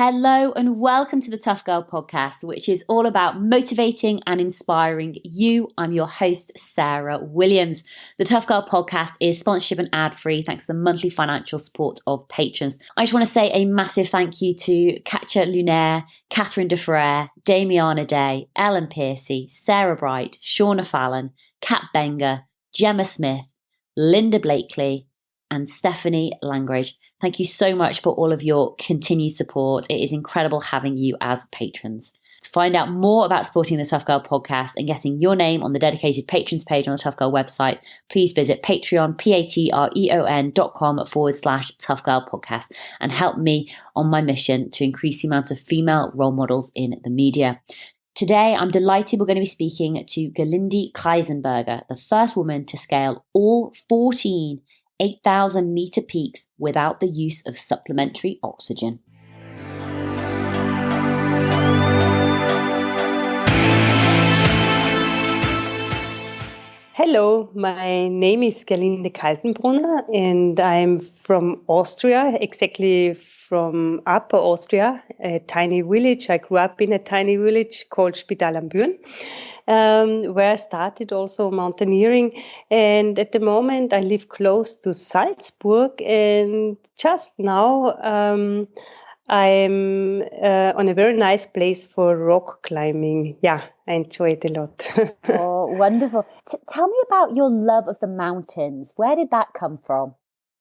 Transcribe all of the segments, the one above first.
Hello and welcome to the Tough Girl podcast, which is all about motivating and inspiring you. I'm your host, Sarah Williams. The Tough Girl podcast is sponsorship and ad-free thanks to the monthly financial support of patrons. I just want to say a massive thank you to Katja Lunaire, Catherine de Ferrer, Damiana Day, Ellen Piercy, Sarah Bright, Shauna Fallon, Kat Benger, Gemma Smith, Linda Blakely, and Stephanie Langridge. Thank you so much for all of your continued support. It is incredible having you as patrons. To find out more about supporting the Tough Girl podcast and getting your name on the dedicated patrons page on the Tough Girl website, please visit Patreon, patreon.com/Tough Girl podcast and help me on my mission to increase the amount of female role models in the media. Today, I'm delighted we're going to be speaking to Gerlinde Kaltenbrunner, the first woman to scale all 14 8,000 meter peaks without the use of supplementary oxygen. Hello, my name is Gerlinde Kaltenbrunner and I'm from Austria, exactly from Upper Austria, a tiny village. I grew up in a tiny village called Spital am Büren. Where I started also mountaineering. And at the moment, I live close to Salzburg. And just now, I'm on a very nice place for rock climbing. Yeah, I enjoy it a lot. Oh, wonderful. Tell me about your love of the mountains. Where did that come from?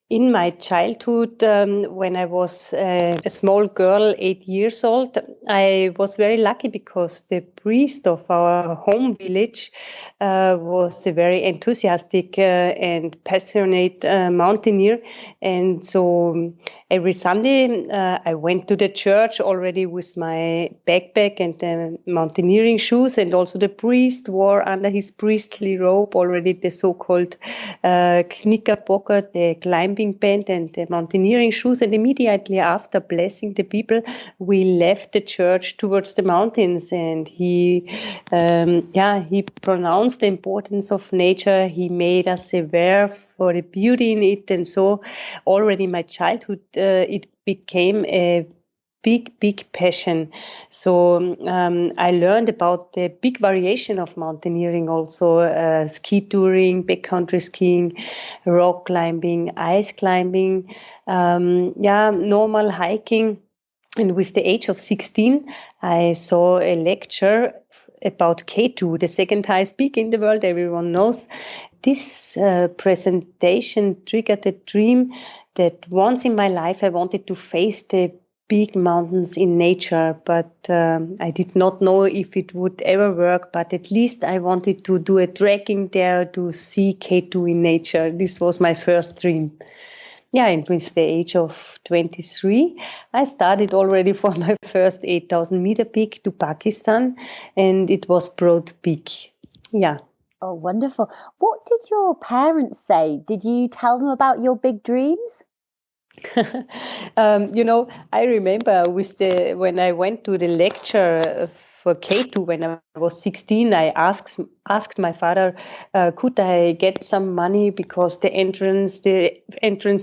In my childhood, when I was a small girl, 8 years old, I was very lucky because the priest of our home village was a very enthusiastic and passionate mountaineer. And so every Sunday, I went to the church already with my backpack and the mountaineering shoes. And also the priest wore under his priestly robe already the so-called Knickerbocker, the climbing band and the mountaineering shoes. And immediately after blessing the people, we left the church towards the mountains. And he pronounced the importance of nature. He made us aware for the beauty in it. And so already in my childhood, it became a big passion. So I learned about the big variation of mountaineering also, ski touring, backcountry skiing, rock climbing, ice climbing, normal hiking. And with the age of 16, I saw a lecture about K2, the second highest peak in the world, everyone knows. This presentation triggered a dream that once in my life I wanted to face the big mountains in nature, but I did not know if it would ever work, but at least I wanted to do a trekking there to see K2 in nature. This was my first dream. Yeah, and with the age of 23, I started already for my first 8,000 meter peak to Pakistan, and it was Broad Peak. Yeah. Oh, wonderful. What did your parents say? Did you tell them about your big dreams? I remember when I went to the lecture for K2 when I was 16, I asked my father, could I get some money because the entrance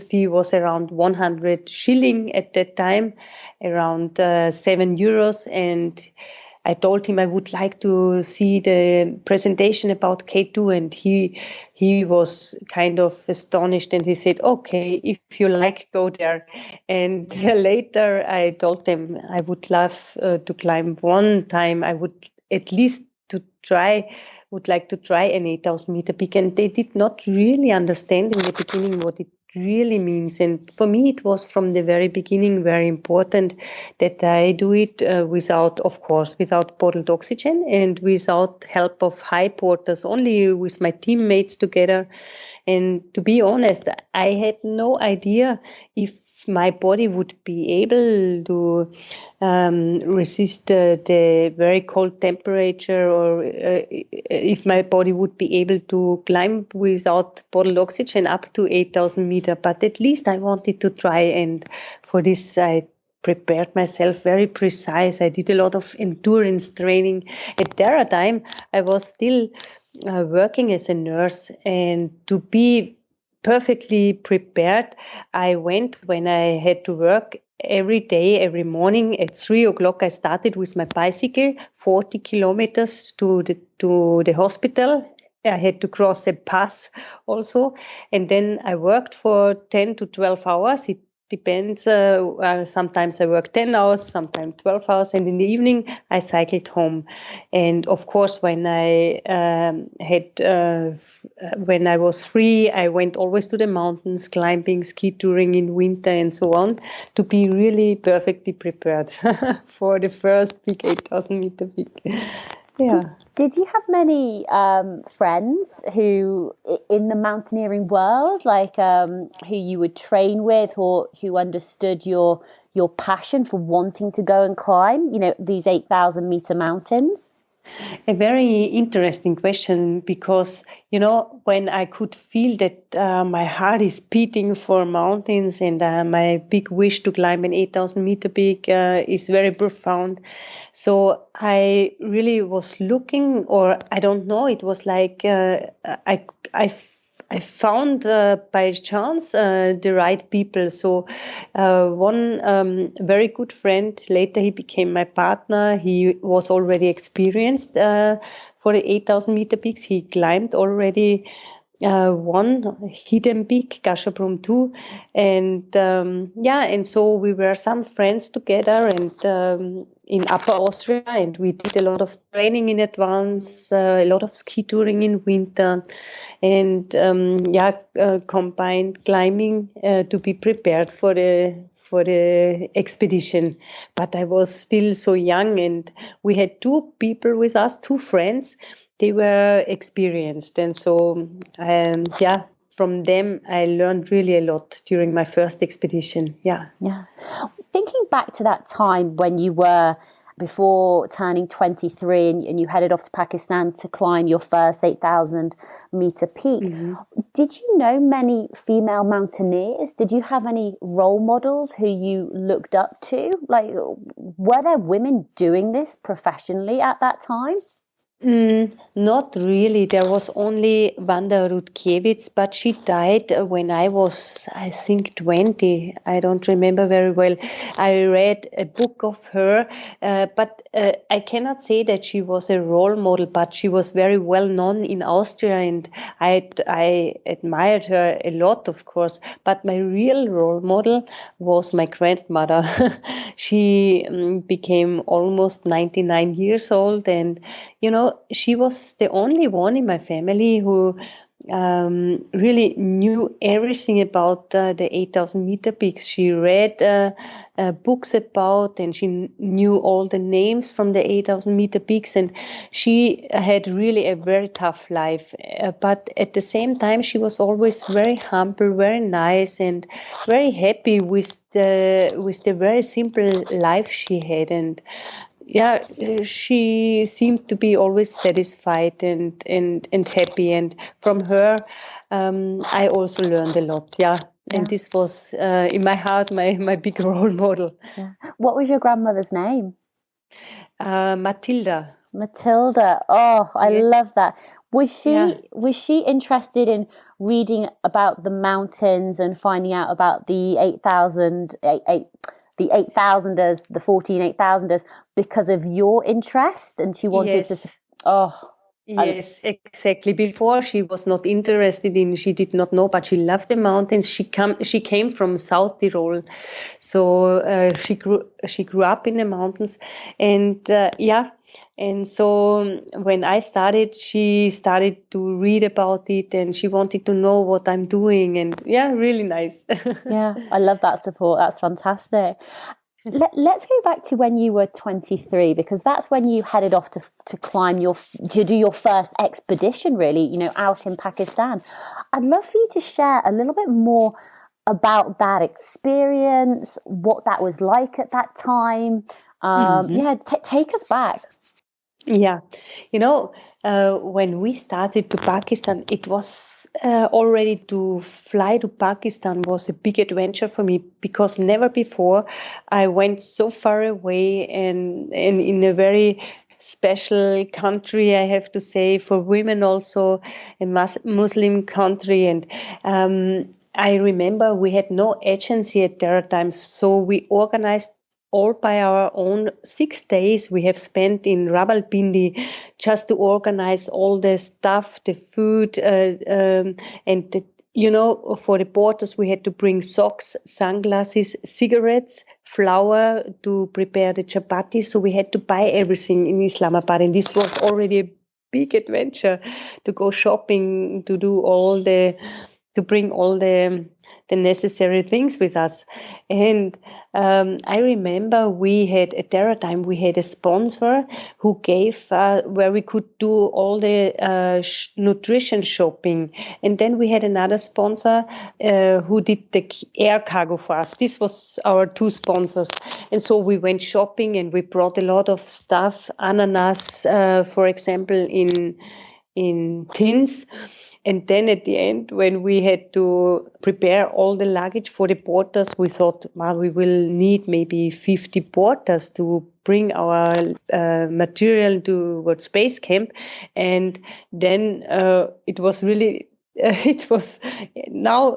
fee was around 100 shilling at that time, around 7 euros, and I told him I would like to see the presentation about K2, and he was kind of astonished, and he said, okay, if you like, go there. And later I told them I would love to climb one time. I would at least would like to try an 8,000 meter peak. And they did not really understand in the beginning what it really means. And for me, it was from the very beginning very important that I do it without bottled oxygen and without help of high porters, only with my teammates together. And to be honest, I had no idea if my body would be able to resist the very cold temperature, or if my body would be able to climb without bottled oxygen up to 8,000 meters. But at least I wanted to try, and for this I prepared myself very precise. I did a lot of endurance training. At that time, I was still working as a nurse, and to be perfectly prepared, I went when I had to work every day, every morning at 3 o'clock, I started with my bicycle, 40 kilometers to the hospital. I had to cross a pass also. And then I worked for 10 to 12 hours. It depends. Sometimes I work 10 hours, sometimes 12 hours. And in the evening, I cycled home. And of course, when I when I was free, I went always to the mountains, climbing, ski touring in winter and so on, to be really perfectly prepared for the first big 8,000 meter peak. Yeah. Did you have many friends who, in the mountaineering world, like who you would train with, or who understood your passion for wanting to go and climb, these 8,000 meter mountains? A very interesting question, because, when I could feel that my heart is beating for mountains, and my big wish to climb an 8,000 meter peak is very profound. So I really was looking, or I don't know, it was like I found by chance the right people. So one very good friend, later he became my partner. He was already experienced for the 8,000 meter peaks. He climbed already one hidden peak, Gasherbrum 2. And and so we were some friends together, and in Upper Austria, and we did a lot of training in advance, a lot of ski touring in winter, and combined climbing to be prepared for the expedition. But I was still so young, and we had two people with us, two friends. They were experienced, and so from them I learned really a lot during my first expedition. Yeah. Thinking back to that time when you were before turning 23, and you headed off to Pakistan to climb your first 8,000 meter peak. Mm-hmm. Did you know many female mountaineers? Did you have any role models who you looked up to? Like, were there women doing this professionally at that time? Not really. There was only Wanda Rutkiewicz, but she died when I was, I think, 20. I don't remember very well. I read a book of her, but I cannot say that she was a role model, but she was very well known in Austria, and I admired her a lot, of course. But my real role model was my grandmother. She became almost 99 years old, and she was the only one in my family who really knew everything about the 8,000 meter peaks. She read books about, and she knew all the names from the 8,000 meter peaks, and she had really a very tough life. But at the same time, she was always very humble, very nice, and very happy with the very simple life she had. And she seemed to be always satisfied and happy. And from her, I also learned a lot. Yeah. And this was in my heart my big role model. Yeah. What was your grandmother's name? Matilda. Matilda. Oh, I love that. Was she interested in reading about the mountains and finding out about the 8,000ers, the 14 8,000ers, because of your interest, and she wanted to? Yes, exactly. Before, she was not interested in, she did not know, but she loved the mountains. She came from South Tyrol, so she grew up in the mountains, and and so when I started, she started to read about it, and she wanted to know what I'm doing, and really nice. Yeah, I love that support. That's fantastic. Let's go back to when you were 23, because that's when you headed off to climb to do your first expedition, really, out in Pakistan. I'd love for you to share a little bit more about that experience, what that was like at that time. Take us back. Yeah, when we started to Pakistan, it was already, to fly to Pakistan was a big adventure for me, because never before I went so far away, and in a very special country, I have to say, for women also, a Muslim country. And I remember we had no agency at that time, so we organized all by our own. 6 days we have spent in Rawalpindi just to organize all the stuff, the food, and the, for the porters, we had to bring socks, sunglasses, cigarettes, flour to prepare the chapati. So we had to buy everything in Islamabad. And this was already a big adventure to go shopping, to bring all the necessary things with us. And I remember we had, at that time, we had a sponsor who gave, where we could do all the nutrition shopping. And then we had another sponsor who did the air cargo for us. This was our two sponsors. And so we went shopping and we brought a lot of stuff, ananas, for example, in tins. And then at the end, when we had to prepare all the luggage for the porters, we thought, well, we will need maybe 50 porters to bring our material towards base camp. And then it was really, it was now,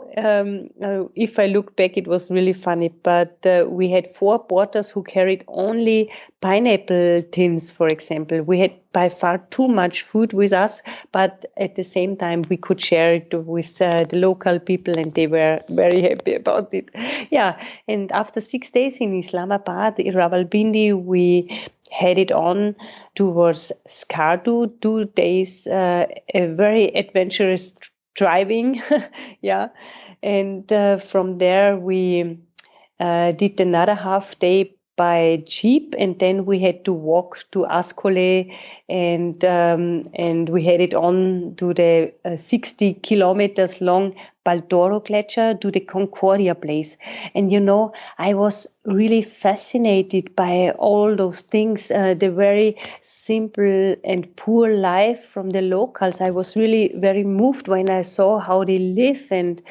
if I look back, it was really funny. But we had 4 porters who carried only pineapple tins, for example. We had by far too much food with us, but at the same time, we could share it with the local people, and they were very happy about it. Yeah, and after 6 days in Islamabad, in Rawalpindi, we headed on towards Skardu, 2 days, a very adventurous driving. Yeah, and from there we did another half day by jeep, and then we had to walk to Ascoli, and we headed on to the 60 kilometers long Baldoro Glacier to the Concordia place. And I was really fascinated by all those things, the very simple and poor life from the locals. I was really very moved when I saw how they live, and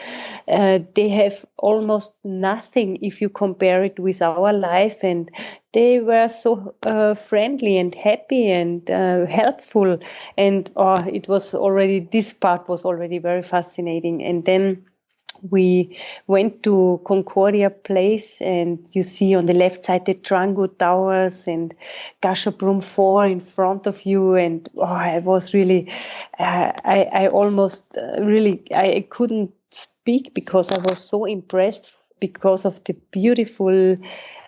they have almost nothing if you compare it with our life. And they were so friendly and happy and helpful. And this part was already very fascinating. And then we went to Concordia Place, and you see on the left side the Trango Towers and Gasherbrum 4 in front of you. And I was really, I almost really, I couldn't speak because I was so impressed because of the beautiful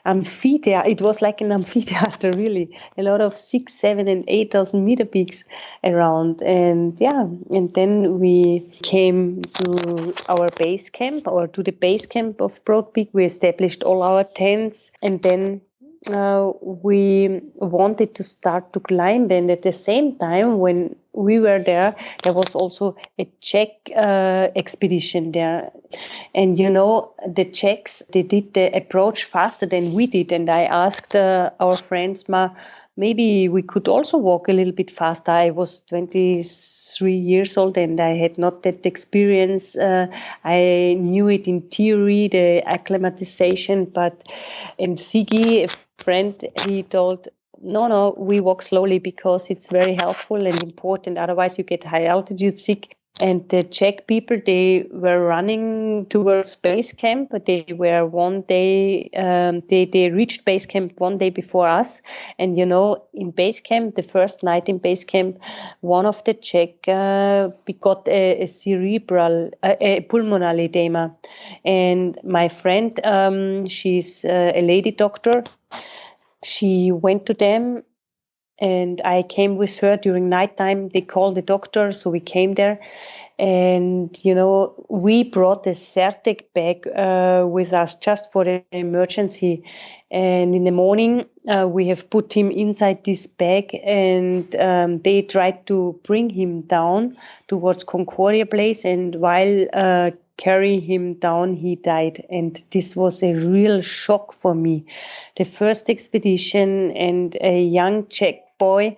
amphitheater. It was like an amphitheater, really. A lot of 6, 7, and 8,000 meter peaks around. And and then we came to our base camp, or to the base camp of Broad Peak. We established all our tents, and then we wanted to start to climb. And at the same time, when we were there was also a Czech expedition there. And the Czechs, they did the approach faster than we did. And I asked our friends, maybe we could also walk a little bit faster. I was 23 years old and I had not that experience. I knew it in theory, the acclimatization, and Sigi, a friend, he told, no, we walk slowly because it's very helpful and important. Otherwise you get high altitude sick. And the Czech people, they were running towards base camp, but they were one day, they reached base camp one day before us. And, in base camp, the first night in base camp, one of the Czech got a pulmonary edema. And my friend, she's a lady doctor. She went to them, and I came with her during nighttime. They called the doctor, so we came there. And, we brought the Zyrtec bag with us just for the emergency. And in the morning, we have put him inside this bag, and they tried to bring him down towards Concordia Place. And while carry him down, he died. And this was a real shock for me. The first expedition, and a young Czech boy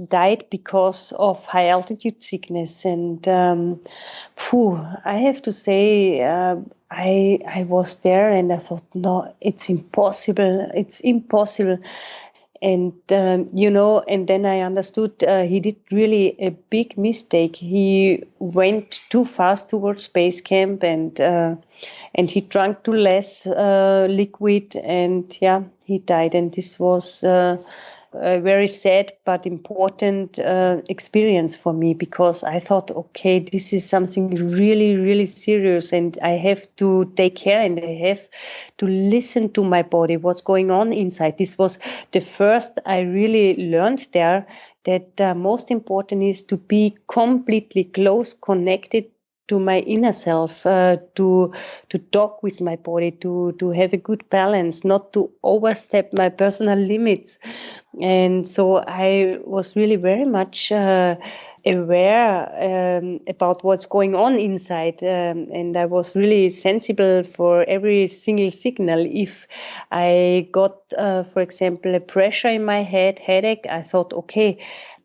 died because of high altitude sickness. And I have to say, I was there and I thought, no, it's impossible. And, and then I understood he did really a big mistake. He went too fast towards base camp, and he drank too less liquid, and he died. And this was a very sad but important experience for me, because I thought, okay, this is something really, really serious, and I have to take care, and I have to listen to my body, what's going on inside. This was the first I really learned there, that most important is to be completely close connected to my inner self, to talk with my body, to have a good balance, not to overstep my personal limits. And so I was really very much aware about what's going on inside, and I was really sensible for every single signal. If I got, for example, a pressure in my head, headache, I thought, okay,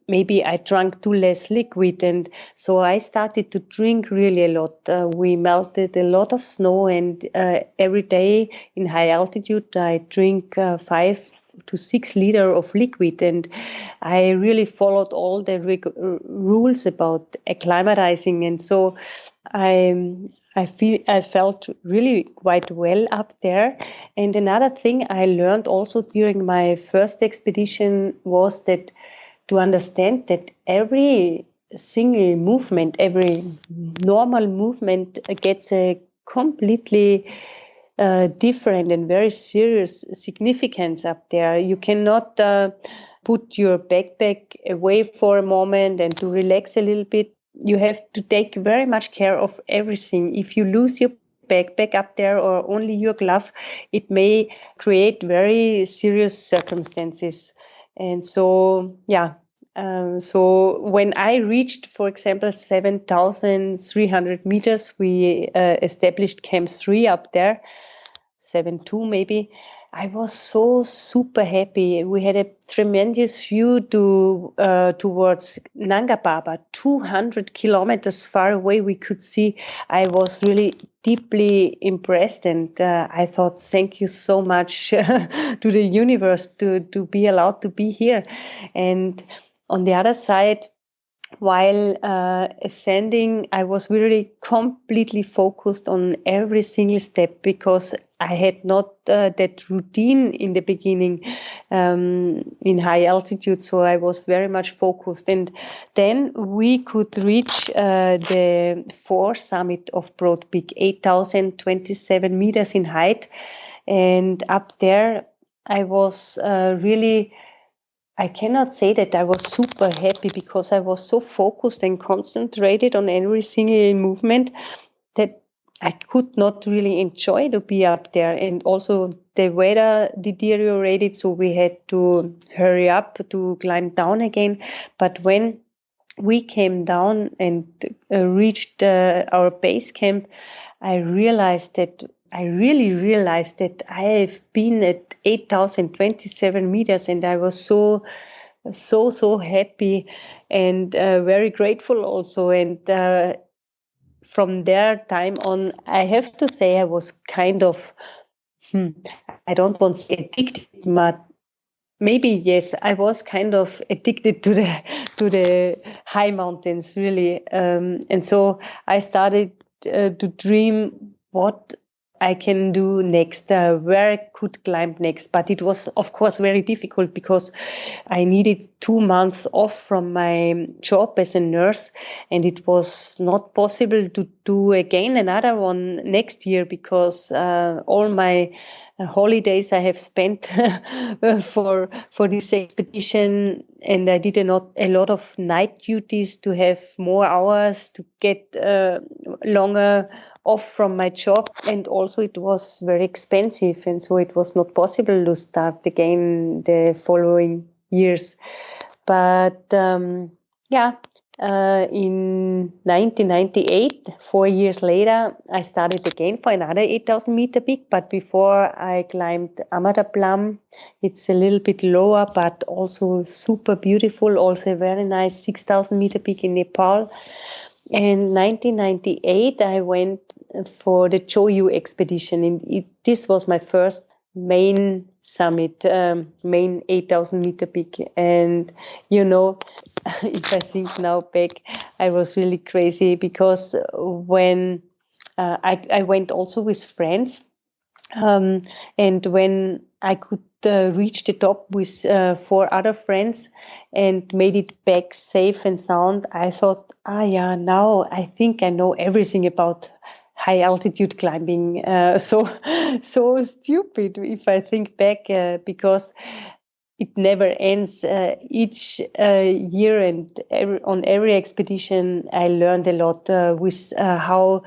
maybe I drank too less liquid. And so I started to drink really a lot. We melted a lot of snow, and every day in high altitude, I drink 5 to 6 liters of liquid. And I really followed all the rules about acclimatizing. And so I felt really quite well up there. And another thing I learned also during my first expedition was that to understand that every single movement, every normal movement gets a completely different and very serious significance up there. You cannot put your backpack away for a moment and to relax a little bit. You have to take very much care of everything. If you lose your backpack up there or only your glove, it may create very serious circumstances. And so, so when I reached, for example, 7,300 meters, we established Camp 3 up there, 7.2 maybe. I was so super happy. We had a tremendous view towards Nanga Parbat, 200 kilometers far away. We could see. I was really deeply impressed, and I thought, thank you so much to the universe to be allowed to be here. And on the other side, while ascending, I was really completely focused on every single step, because I had not that routine in the beginning in high altitude. So I was very much focused. And then we could reach the fourth summit of Broad Peak, 8,027 meters in height. And up there, I was really... I cannot say that I was super happy, because I was so focused and concentrated on every single movement that I could not really enjoy to be up there. And also the weather deteriorated, so we had to hurry up to climb down again. But when we came down and reached our base camp, I really realized that I've been at 8,027 meters, and I was so happy and very grateful also. And from their time on, I have to say I was kind of, I don't want to say addicted, but maybe yes, I was kind of addicted to the high mountains, really. And so I started to dream what I can do next, where I could climb next. But it was, of course, very difficult, because I needed 2 months off from my job as a nurse, and it was not possible to do again another one next year, because all my holidays I have spent for this expedition, and I did a lot of night duties to have more hours to get longer off from my job. And also it was very expensive, and so it was not possible to start again the following years. But in 1998, 4 years later, I started again for another 8,000 meter peak. But before I climbed Amadaplam, it's a little bit lower, but also super beautiful. Also a very nice 6,000 meter peak in Nepal. In 1998, I went for the Choyu expedition. And this was my first main summit, main 8,000 meter peak. And, you know, if I think now back, I was really crazy because when I went also with friends, and when I could reach the top with 4 other friends and made it back safe and sound, I thought, yeah, now I think I know everything about high altitude climbing. So stupid if I think back, because it never ends. Each year and on every expedition, I learned a lot with how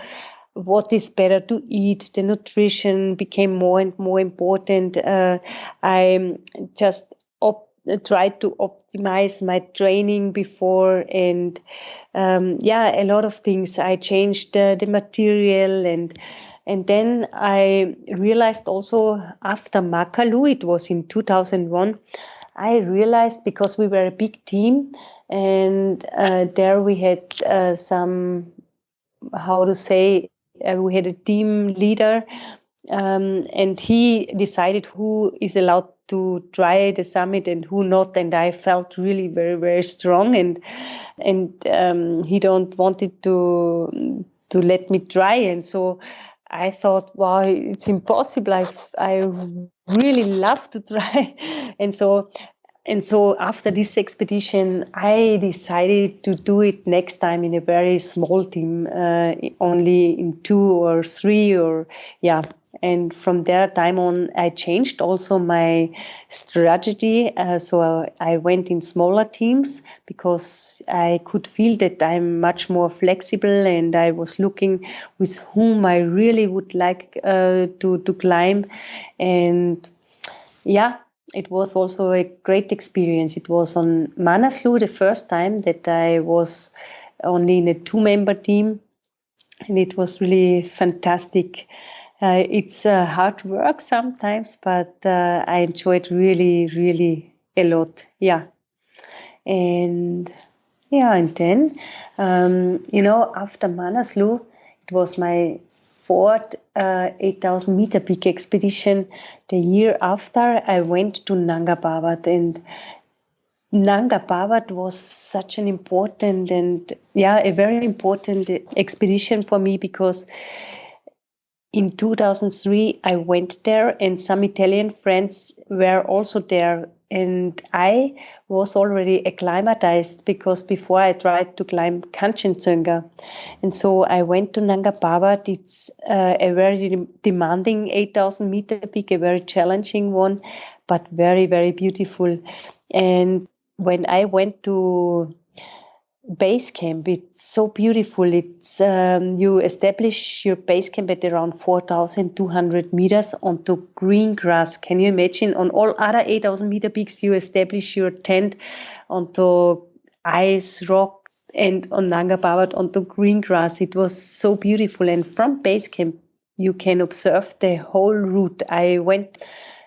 what is better to eat. The nutrition became more and more important. I just tried to optimize my training before, and a lot of things. I changed the material, and then I realized also after Makalu, it was in 2001, I realized because we were a big team, and there we had some, how to say, we had a team leader, and he decided who is allowed to try the summit and who not. And I felt really very, very strong, and he don't wanted to let me try. And so I thought, wow, it's impossible. I really love to try. And so after this expedition, I decided to do it next time in a very small team, only in 2 or 3, or yeah. And from that time on, I changed also my strategy. So I went in smaller teams because I could feel that I'm much more flexible, and I was looking with whom I really would like to climb. And yeah, it was also a great experience. It was on Manaslu the first time that I was only in a 2-member team, and it was really fantastic. It's hard work sometimes, but I enjoyed really, really a lot. Yeah. And then, after Manaslu, it was my fourth 8,000 meter peak expedition. The year after, I went to Nanga Parbat, and Nanga Parbat was such an important and a very important expedition for me, because in 2003, I went there, and some Italian friends were also there. And I was already acclimatized because before I tried to climb Kanchenjunga. And so I went to Nanga Parbat. It's a very demanding 8,000 meter peak, a very challenging one, but very, very beautiful. And when I went to base camp, it's so beautiful. It's you establish your base camp at around 4,200 meters onto green grass. Can you imagine? On all other 8,000 meter peaks, you establish your tent onto ice, rock, and on Nanga Parbat onto green grass. It was so beautiful. And from base camp, you can observe the whole route. I went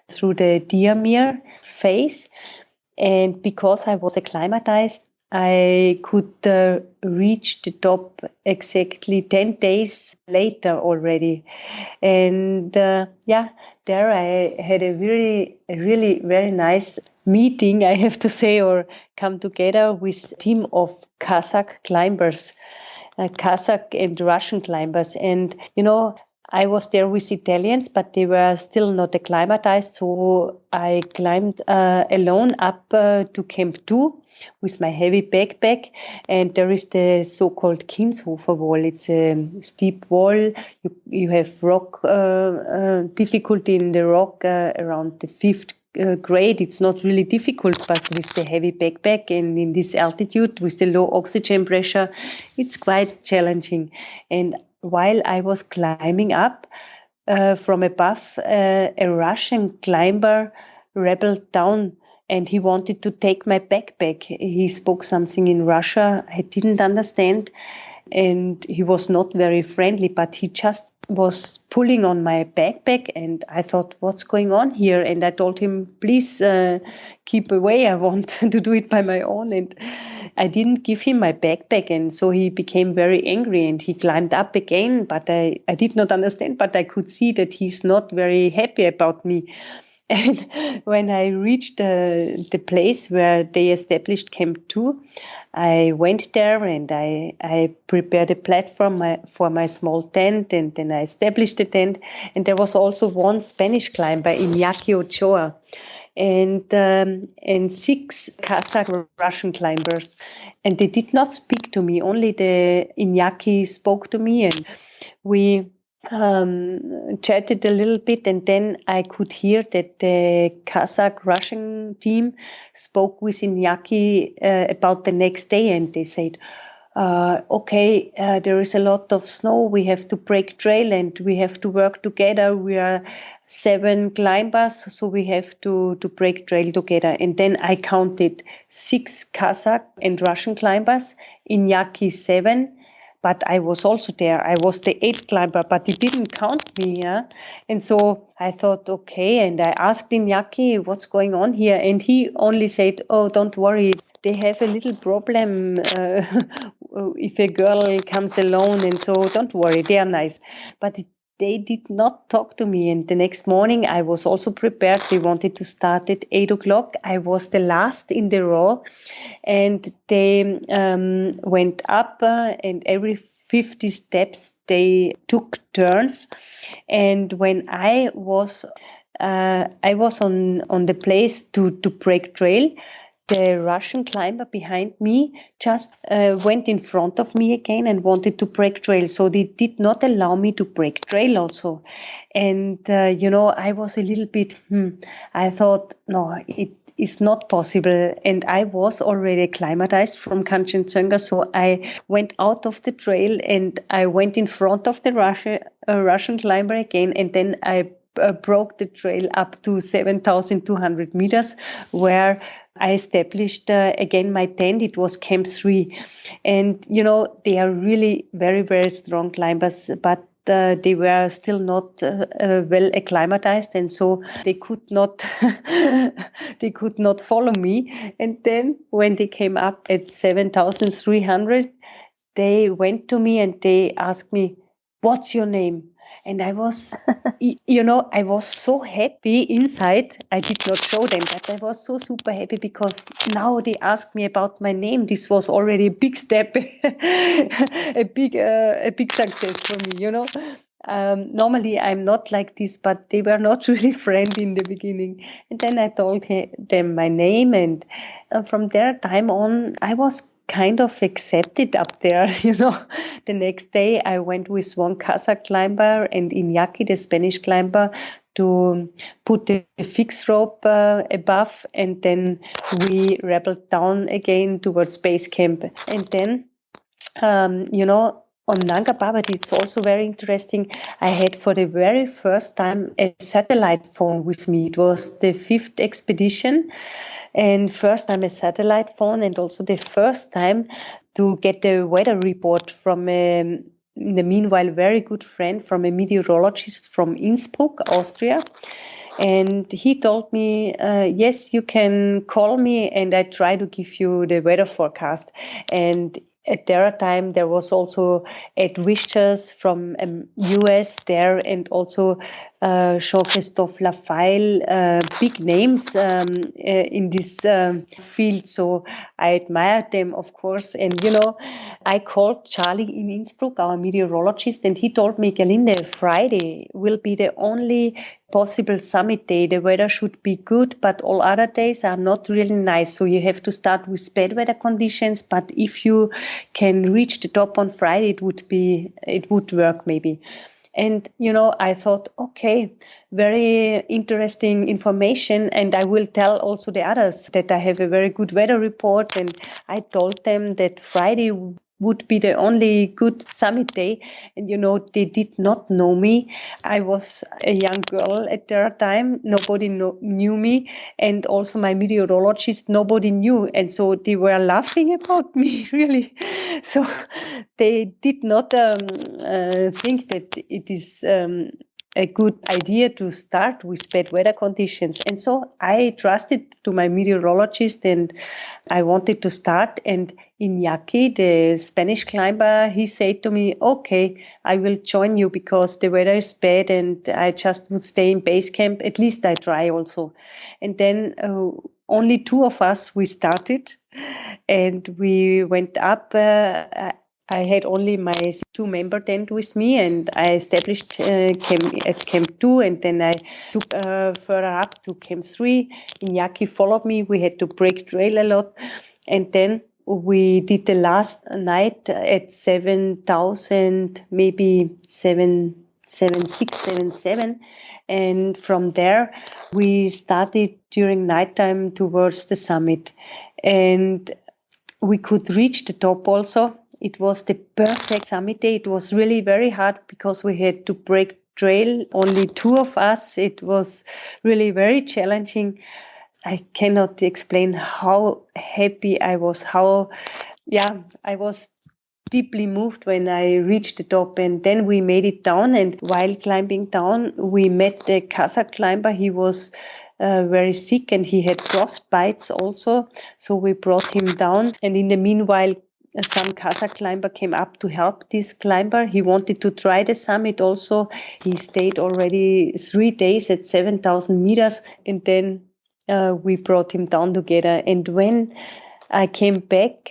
through the Diamir phase, and because I was acclimatized, I could reach the top exactly 10 days later already. And there I had a really very nice meeting, I have to say, or come together with a team of Kazakh climbers, Kazakh and Russian climbers. And, I was there with Italians, but they were still not acclimatized. So I climbed alone up to Camp 2 with my heavy backpack. And there is the so-called Kinshofer wall. It's a steep wall. You have rock difficulty in the rock around the 5th grade. It's not really difficult, but with the heavy backpack and in this altitude with the low oxygen pressure, it's quite challenging. And while I was climbing up from above, a Russian climber rebelled down, and he wanted to take my backpack. He spoke something in Russia I didn't understand, and he was not very friendly, but he just was pulling on my backpack, and I thought, what's going on here? And I told him, please keep away. I want to do it by my own. And I didn't give him my backpack, and so he became very angry, and he climbed up again, but I did not understand, but I could see that he's not very happy about me. And when I reached the place where they established Camp 2, I went there and I prepared a platform for my small tent, and then I established the tent. And there was also one Spanish climber, Iñaki Ochoa, and 6 Kazakh Russian climbers. And they did not speak to me, only the Iñaki spoke to me, and we chatted a little bit, and then I could hear that the Kazakh Russian team spoke with Iñaki about the next day, and they said, okay, there is a lot of snow, we have to break trail and we have to work together. We are 7 climbers, so we have to break trail together. And then I counted 6 Kazakh and Russian climbers, Iñaki 7, but I was also there. I was the 8th climber, but he didn't count me. Yeah? And so I thought, okay. And I asked Iñaki, what's going on here? And he only said, oh, don't worry. They have a little problem if a girl comes alone. And so don't worry, they are nice. But they did not talk to me. And the next morning, I was also prepared. They wanted to start at 8 o'clock. I was the last in the row. And they went up, and every 50 steps they took turns. And when I was on the place to break trail, the Russian climber behind me just went in front of me again and wanted to break trail. So they did not allow me to break trail also. And, I was a little bit, I thought, no, it is not possible. And I was already acclimatized from Kanchenjunga. So I went out of the trail and I went in front of the Russian climber again. And then I broke the trail up to 7,200 meters, where I established again my tent. It was Camp 3. And, they are really very, very strong climbers, but they were still not well acclimatized, and so they could not follow me. And then when they came up at 7,300, they went to me and they asked me, "What's your name?" And I was, I was so happy inside. I did not show them, but I was so super happy because now they asked me about my name. This was already a big step, a big success for me, Normally I'm not like this, but they were not really friendly in the beginning. And then I told them my name, and from their time on, I was kind of accepted up there, The next day I went with one Kazakh climber and Iñaki, the Spanish climber, to put the fixed rope above, and then we rappelled down again towards base camp. And then, on Nanga Parbat, it's also very interesting. I had for the very first time a satellite phone with me. It was the 5th expedition, and first time a satellite phone, and also the first time to get a weather report from in the meanwhile very good friend, from a meteorologist from Innsbruck, Austria. And he told me, yes, you can call me and I try to give you the weather forecast. And at their time, there was also Ed Wishers from US there, and also Jean-Christophe Lafile, big names in this field. So I admired them, of course. And, I called Charlie in Innsbruck, our meteorologist, and he told me, Gerlinde, Friday will be the only possible summit day. The weather should be good, but all other days are not really nice. So you have to start with bad weather conditions. But if you can reach the top on Friday, it would work maybe. And, I thought, okay, very interesting information. And I will tell also the others that I have a very good weather report. And I told them that Friday would be the only good summit day. And, they did not know me. I was a young girl at their time. Nobody knew me. And also my meteorologist, nobody knew. And so they were laughing about me, really. So they did not think that it is a good idea to start with bad weather conditions. And so I trusted to my meteorologist and I wanted to start. And Iñaki, the Spanish climber, he said to me, okay, I will join you because the weather is bad and I just would stay in base camp. At least I try also. And then only two of us, we started and we went up. I had only my 2-member tent with me, and I established camp at Camp 2, and then I took further up to Camp 3. Iñaki followed me. We had to break trail a lot. And then we did the last night at 7,000, maybe 7,6, 7,7. And from there, we started during nighttime towards the summit. And we could reach the top also. It was the perfect summit day. It was really very hard because we had to break trail, only two of us. It was really very challenging. I cannot explain how happy I was, I was deeply moved when I reached the top. And then we made it down, and while climbing down, we met the Kazakh climber. He was very sick and he had frostbites also. So we brought him down. And in the meanwhile, some Kazakh climber came up to help this climber. He wanted to try the summit also. He stayed already 3 days at 7,000 meters. And then we brought him down together. And when I came back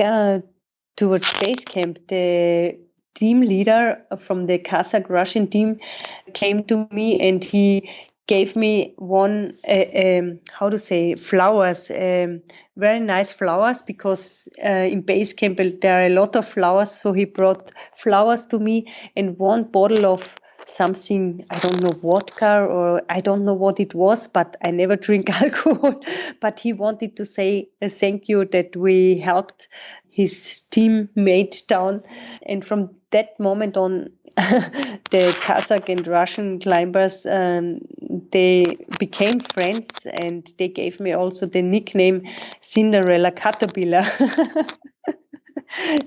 towards base camp, the team leader from the Kazakh Russian team came to me and he gave me one, flowers, very nice flowers, because in base camp there are a lot of flowers. So he brought flowers to me and one bottle of something, I don't know, vodka, or I don't know what it was, but I never drink alcohol. But he wanted to say a thank you that we helped his teammate down. And from that moment on, the Kazakh and Russian climbers, they became friends, and they gave me also the nickname Cinderella Caterpillar.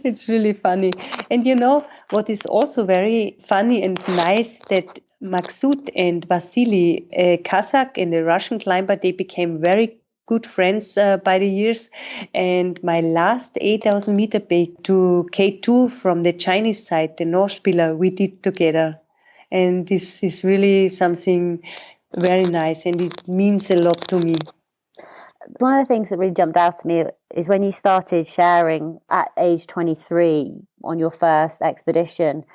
It's really funny. And you know what is also very funny and nice, that Maksut and Vasily, a Kazakh and a Russian climber, they became very good friends by the years. And my last 8,000 meter peak to K2 from the Chinese side, the North Pillar, we did together. And this is really something very nice, and it means a lot to me. One of the things that really jumped out to me is when you started sharing at age 23 on your first expedition,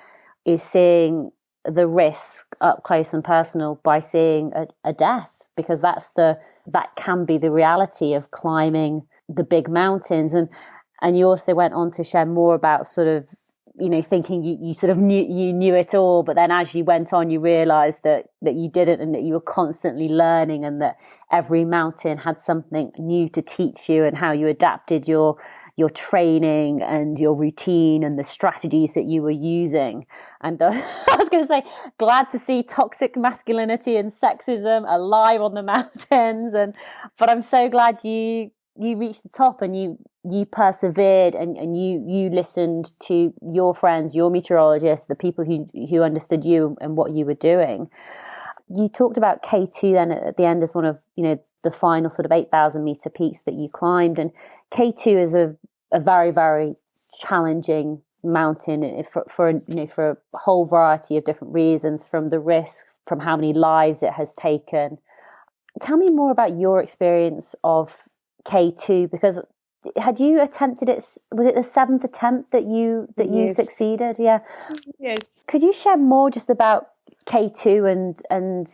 is seeing the risk up close and personal by seeing a death, because that can be the reality of climbing the big mountains. And you also went on to share more about sort of, thinking you sort of knew it all, but then as you went on, you realized that you didn't, and that you were constantly learning, and that every mountain had something new to teach you, and how you adapted your training and your routine and the strategies that you were using. And I was going to say, glad to see toxic masculinity and sexism alive on the mountains. But I'm so glad you reached the top, and you persevered, and you listened to your friends, your meteorologists, the people who understood you and what you were doing. You talked about K2 then at the end as one of, the final sort of 8,000 meter peaks that you climbed. And K2 is a very, very challenging mountain for a whole variety of different reasons, from the risk, from how many lives it has taken. Tell me more about your experience of K2, because had you attempted it? Was it the 7th attempt that you Yes. succeeded? Yeah. Yes. Could you share more just about K2 and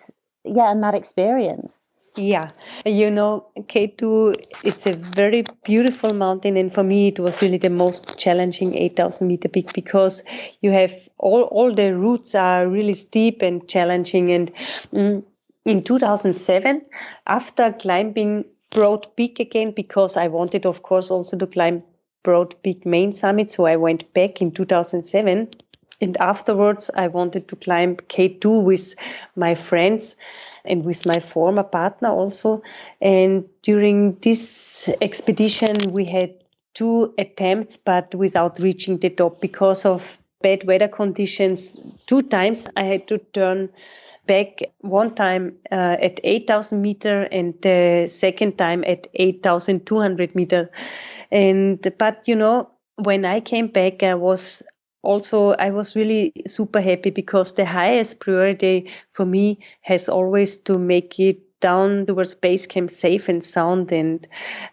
that experience? Yeah, K2, it's a very beautiful mountain, and for me it was really the most challenging 8,000 meter peak, because you have all the routes are really steep and challenging. And in 2007, after climbing Broad Peak again, because I wanted, of course, also to climb Broad Peak main summit, so I went back in 2007. And afterwards, I wanted to climb K2 with my friends and with my former partner also. And during this expedition, we had 2 attempts, but without reaching the top because of bad weather conditions. 2 times I had to turn back one time at 8,000 meter and the second time at 8,200 meter. But when I came back, I was really super happy because the highest priority for me has always to make it down towards base camp safe and sound. And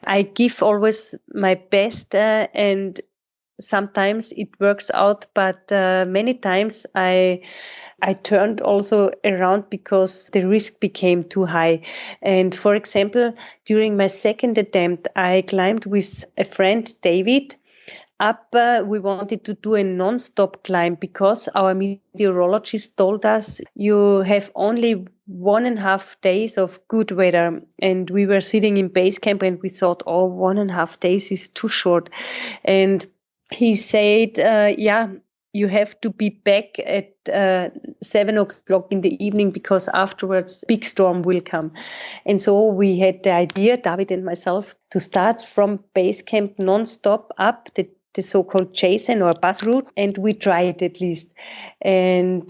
I give always my best, and sometimes it works out, but many times I turned also around because the risk became too high. And for example, during my second attempt, I climbed with a friend, David, up. We wanted to do a non-stop climb because our meteorologist told us you have only 1.5 days of good weather. And we were sitting in base camp and we thought, 1.5 days is too short. And he said, you have to be back at 7 o'clock in the evening because afterwards big storm will come. And so we had the idea, David and myself, to start from base camp non-stop up the so-called Jason or bus route, and we tried at least. And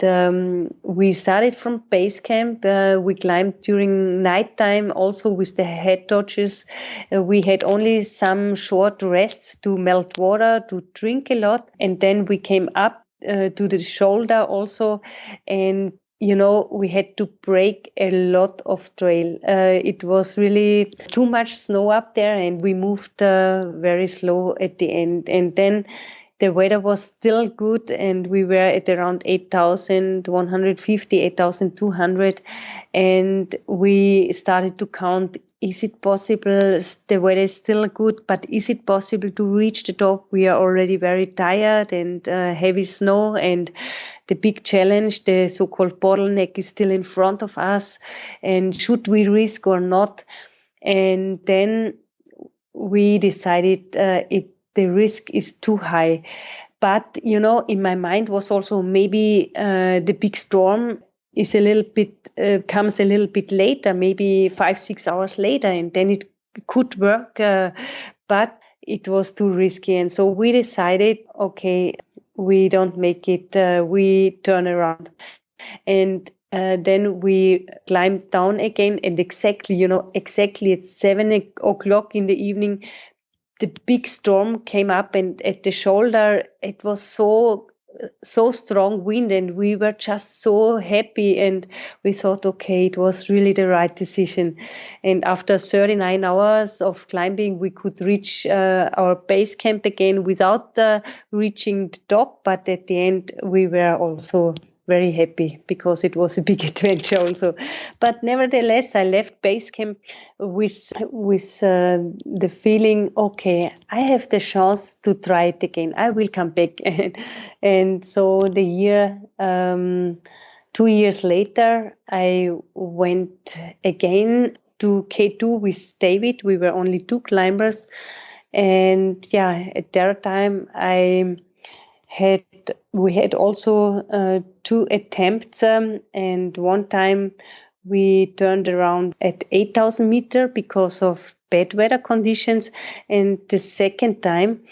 we started from base camp. We climbed during nighttime, also with the head torches. We had only some short rests to melt water, to drink a lot, and then we came up to the shoulder also, and we had to break a lot of trail. It was really too much snow up there, and we moved very slow at the end. And then the weather was still good, and we were at around 8,150, 8,200. And we started to count, is it possible? The weather is still good, but is it possible to reach the top? We are already very tired and heavy snow, and the big challenge, the so-called bottleneck, is still in front of us. And should we risk or not? And then we decided the risk is too high. But, in my mind was also maybe the big storm is a little bit, comes a little bit later, maybe 5-6 hours later, and then it could work. But it was too risky. And so we decided, okay, we don't make it, we turn around. And then we climbed down again, and exactly at 7 o'clock in the evening, the big storm came up, and at the shoulder, it was so strong wind, and we were just so happy, and we thought, okay, it was really the right decision. And after 39 hours of climbing, we could reach our base camp again without reaching the top, but at the end we were also very happy because it was a big adventure also. But nevertheless, I left base camp with the feeling, okay, I have the chance to try it again. I will come back. And so 2 years later, I went again to K2 with David. We were only 2 climbers. And at that time, we had also 2 attempts, and one time we turned around at 8,000 meter because of bad weather conditions, and the second time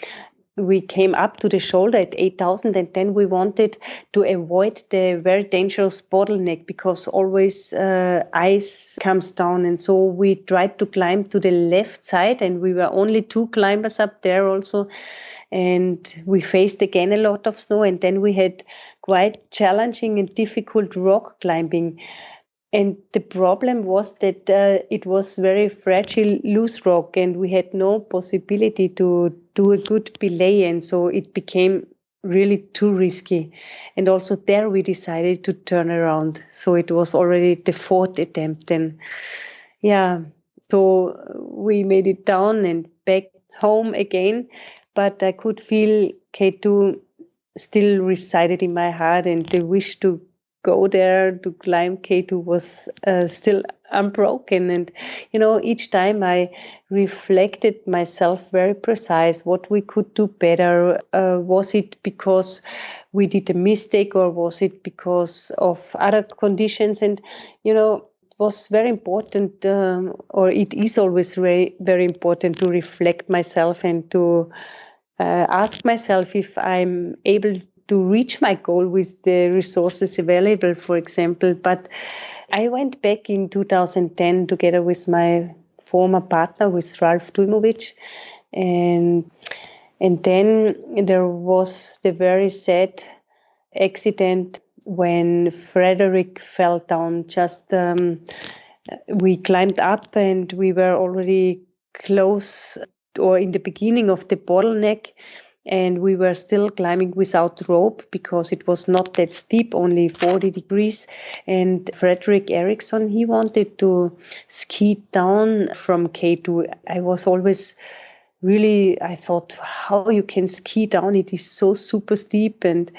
we came up to the shoulder at 8,000, and then we wanted to avoid the very dangerous bottleneck because always ice comes down, and so we tried to climb to the left side, and we were only 2 climbers up there also. And we faced again a lot of snow, and then we had quite challenging and difficult rock climbing. And the problem was that it was very fragile, loose rock, and we had no possibility to do a good belay, and so it became really too risky. And also there we decided to turn around. So it was already the 4th attempt. And so we made it down and back home again. But I could feel K2 still resided in my heart, and the wish to go there to climb K2 was still unbroken. And, each time I reflected myself very precise what we could do better. Was it because we did a mistake, or was it because of other conditions? And, it was very important, or it is always very, very important to reflect myself and to ask myself if I'm able to reach my goal with the resources available, for example. But I went back in 2010 together with my former partner, with Ralf Dujmovic, and then there was the very sad accident when Frederick fell down. We climbed up and we were already close or in the beginning of the bottleneck, and we were still climbing without rope because it was not that steep, only 40 degrees. And Frederick Eriksson, he wanted to ski down from K2. I was always really, I thought, how you can ski down, it is so super steep, and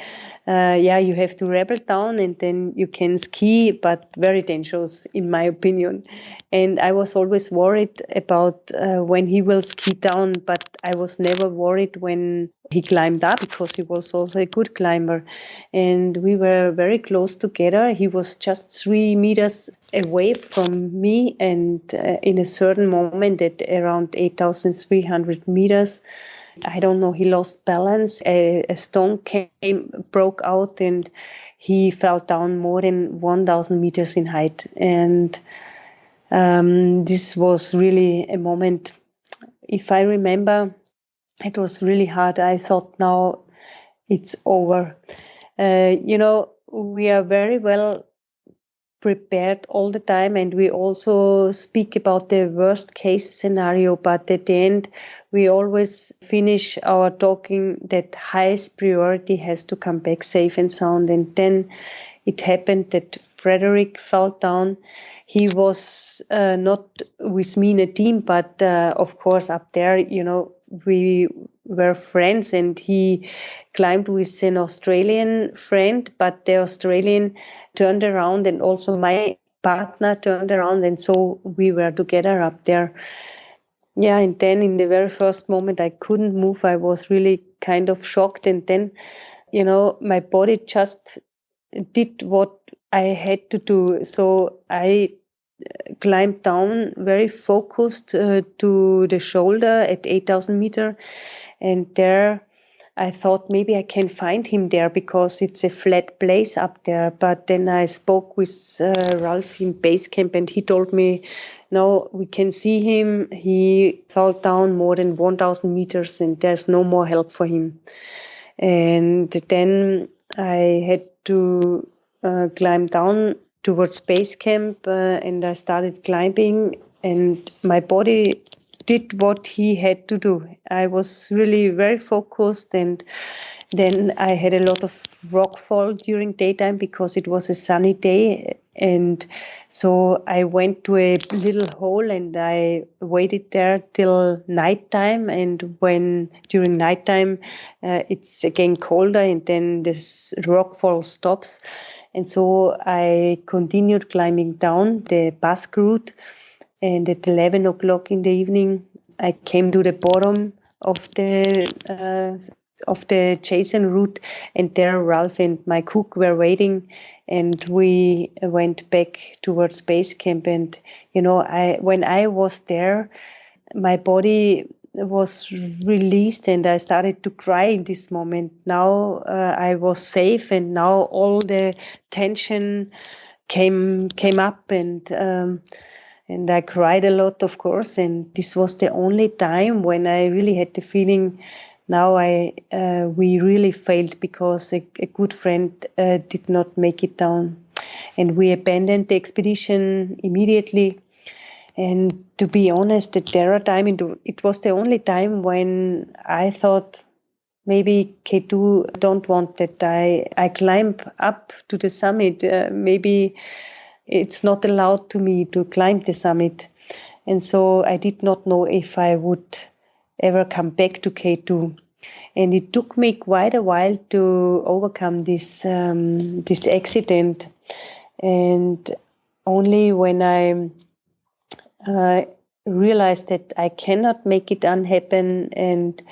you have to rebel down and then you can ski, but very dangerous in my opinion. And I was always worried about when he will ski down, but I was never worried when he climbed up, because he was also a good climber. And we were very close together. He was just 3 meters away from me, and in a certain moment at around 8,300 meters, I don't know, he lost balance. A stone broke out, and he fell down more than 1,000 meters in height. And this was really a moment, if I remember, it was really hard. I thought, now it's over. We are very well prepared all the time, and we also speak about the worst case scenario, but at the end we always finish our talking that highest priority has to come back safe and sound. And then it happened that Frederick fell down. He was not with me in a team, but of course up there, we were friends, and he climbed with an Australian friend, but the Australian turned around and also my partner turned around, and so we were together up there. Yeah, and then in the very first moment I couldn't move. I was really kind of shocked, and then, my body just did what I had to do. So I climbed down very focused to the shoulder at 8,000 meter, and there I thought maybe I can find him there because it's a flat place up there. But then I spoke with Ralf in base camp, and he told me, no, we can see him. He fell down more than 1,000 meters and there's no more help for him. And then I had to climb down towards base camp, and I started climbing, and my body did what he had to do. I was really very focused, and then I had a lot of rockfall during daytime because it was a sunny day. And so I went to a little hole and I waited there till nighttime. And when during nighttime it's again colder, and then this rockfall stops. And so I continued climbing down the Basque route. And at 11 o'clock in the evening, I came to the bottom of the Jason route, and there Ralf and my cook were waiting, and we went back towards base camp. And when I was there, my body was released, and I started to cry in this moment. Now I was safe, and now all the tension came up, and I cried a lot, of course. And this was the only time when I really had the feeling, now we really failed, because a good friend did not make it down. And we abandoned the expedition immediately. And to be honest, at Terra time, it was the only time when I thought, maybe K2 don't want that I climb up to the summit. Maybe it's not allowed to me to climb the summit. And so I did not know if I would ever come back to K2. And it took me quite a while to overcome this accident. And only when I realized that I cannot make it unhappen, and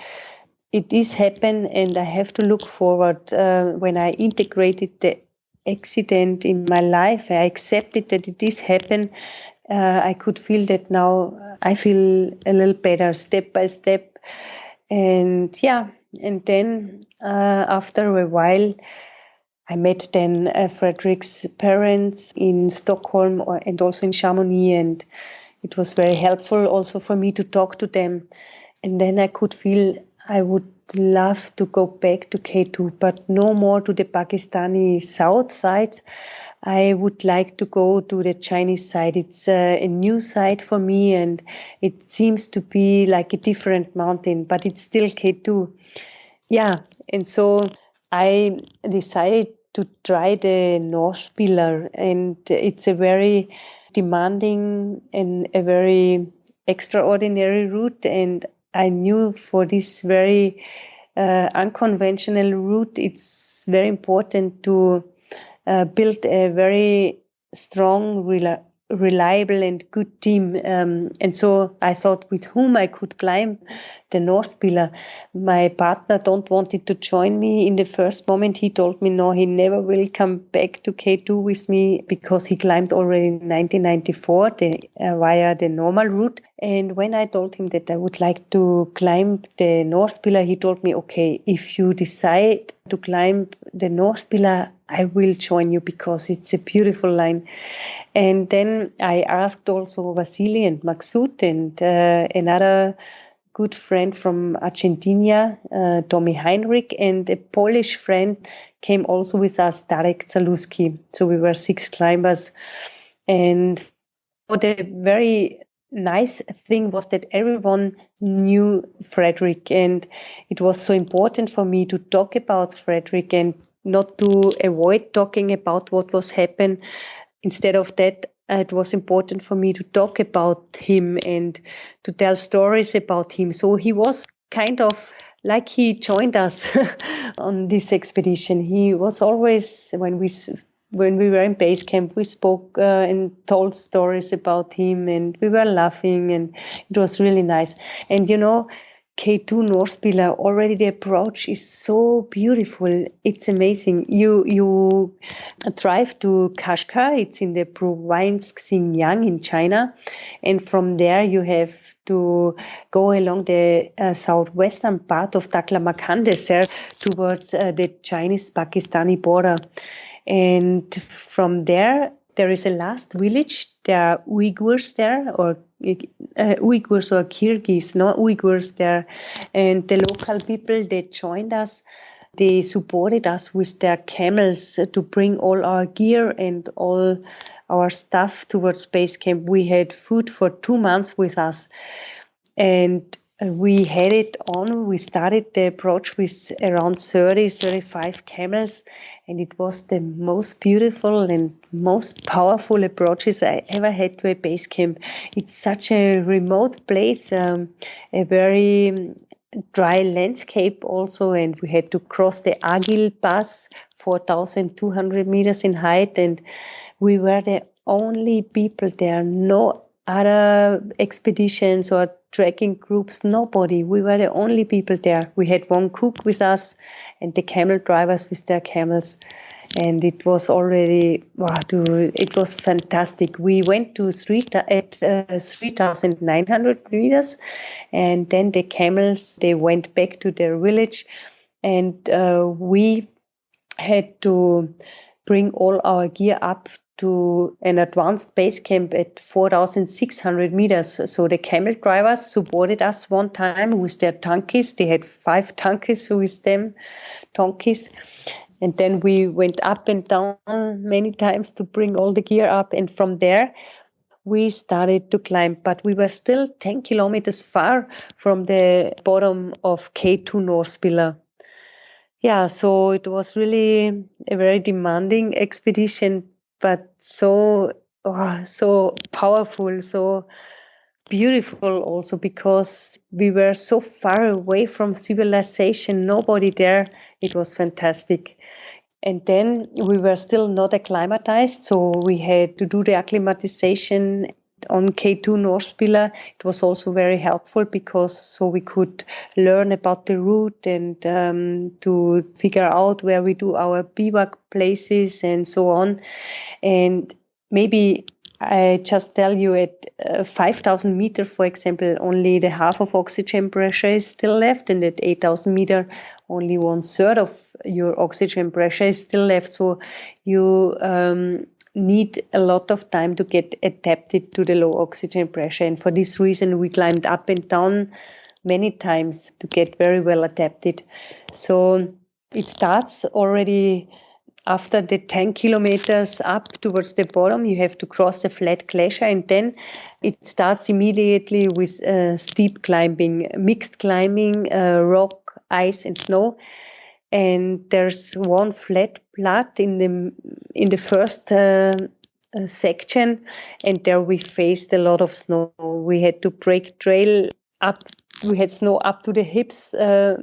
it is happen, and I have to look forward, when I integrated the accident in my life, I accepted that it is happen. I could feel that now I feel a little better step by step. And And then after a while, I met then Frederick's parents in Stockholm and also in Chamonix, and it was very helpful also for me to talk to them. And then I could feel I would love to go back to K2, but no more to the Pakistani south side. I would like to go to the Chinese side. It's a new side for me, and it seems to be like a different mountain, but it's still K2. Yeah, and so I decided to try the North Pillar, and it's a very demanding and a very extraordinary route. And I knew for this very unconventional route, it's very important to build a very strong, reliable and good team. And so I thought with whom I could climb the North Pillar. My partner don't wanted to join me in the first moment. He told me, no, he never will come back to K2 with me because he climbed already in 1994 via the normal route. And when I told him that I would like to climb the North Pillar, he told me, okay, if you decide to climb the North Pillar, I will join you because it's a beautiful line. And then I asked also Vasily and Maksut and another good friend from Argentina, Tommy Heinrich, and a Polish friend came also with us, Darek Zaluski. So we were 6 climbers. And the very nice thing was that everyone knew Frederick, and it was so important for me to talk about Frederick and not to avoid talking about what was happening. Instead of that, it was important for me to talk about him and to tell stories about him. So he was kind of like he joined us on this expedition. He was always, when we were in base camp, we spoke and told stories about him, and we were laughing, and it was really nice. And K2 North Pillar, already the approach is so beautiful. It's amazing. You drive to Kashgar. It's in the province Xinjiang in China. And from there you have to go along the southwestern part of Taklamakan Desert towards the Chinese-Pakistani border. And from there is a last village. There are Uyghurs there, or Uyghurs or Kyrgyz, no Uyghurs there. And the local people, they joined us. They supported us with their camels to bring all our gear and all our stuff towards base camp. We had food for 2 months with us. And we had it on. We started the approach with around 35 camels. And it was the most beautiful and most powerful approaches I ever had to a base camp. It's such a remote place, a very dry landscape also. And we had to cross the Agil Pass, 4,200 meters in height. And we were the only people there. No other expeditions or trekking groups, nobody. We were the only people there. We had one cook with us and the camel drivers with their camels. And it was already, it was fantastic. We went to 3,900 meters, and then the camels, they went back to their village, and we had to bring all our gear up to an advanced base camp at 4,600 meters. So the camel drivers supported us one time with their donkeys. They had 5 donkeys with them, donkeys. And then we went up and down many times to bring all the gear up. And from there, we started to climb, but we were still 10 kilometers far from the bottom of K2 North Pillar. Yeah, so it was really a very demanding expedition, but so powerful, so beautiful also, because we were so far away from civilization, nobody there. It was fantastic. And then we were still not acclimatized, so we had to do the acclimatization on K2 North Pillar. It was also very helpful because so we could learn about the route and to figure out where we do our bivouac places and so on. And maybe I just tell you at 5,000 meter, for example, only the half of oxygen pressure is still left, and at 8,000 meter, only 1/3 of your oxygen pressure is still left. So you need a lot of time to get adapted to the low oxygen pressure. And for this reason, we climbed up and down many times to get very well adapted. So it starts already after the 10 kilometers up towards the bottom. You have to cross a flat glacier, and then it starts immediately with steep climbing, mixed climbing, rock, ice, and snow. And there's one flat plat in the first section, and there we faced a lot of snow. We had to break trail up. We had snow up to the hips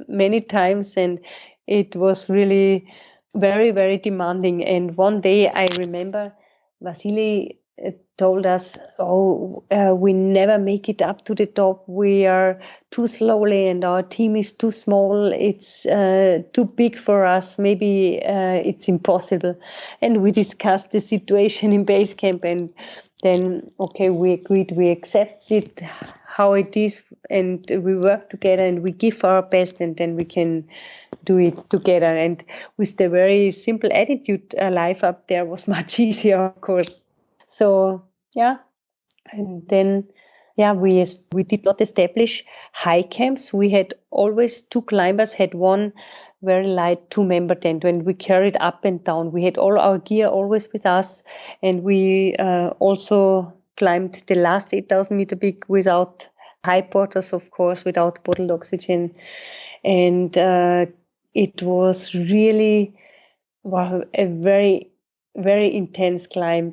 many times, and it was really very, very demanding. And one day I remember Vasily told us, we never make it up to the top. We are too slowly and our team is too small. It's too big for us. Maybe it's impossible. And we discussed the situation in base camp, and then, we agreed, we accepted how it is, and we work together and we give our best, and then we can do it together. And with the very simple attitude, life up there was much easier, of course. So, and then, we did not establish high camps. We had always two climbers, had one very light 2-member tent when we carried up and down. We had all our gear always with us, and we also climbed the last 8,000 meter peak without high porters, of course, without bottled oxygen. And it was really a very, very intense climb.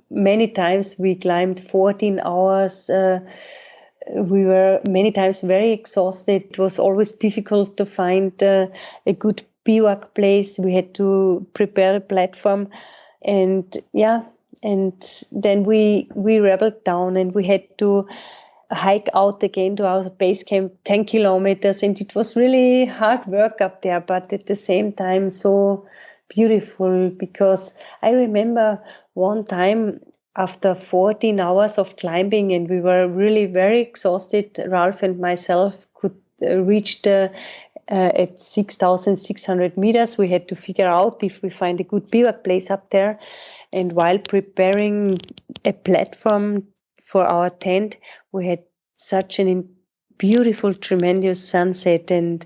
Many times we climbed 14 hours. We were many times very exhausted. It was always difficult to find a good bivouac place. We had to prepare a platform, and then we rebelled down, and we had to hike out again to our base camp, 10 kilometers, and it was really hard work up there, but at the same time so beautiful, because I remember one time after 14 hours of climbing, and we were really very exhausted, Ralph and myself could reach at 6,600 meters. We had to figure out if we find a good bivouac place up there. And while preparing a platform for our tent, we had such a beautiful, tremendous sunset. And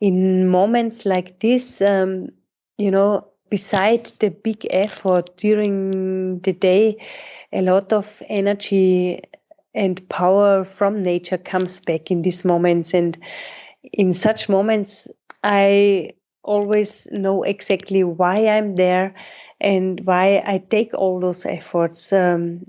in moments like this, beside the big effort during the day, a lot of energy and power from nature comes back in these moments. And in such moments, I always know exactly why I'm there and why I take all those efforts. And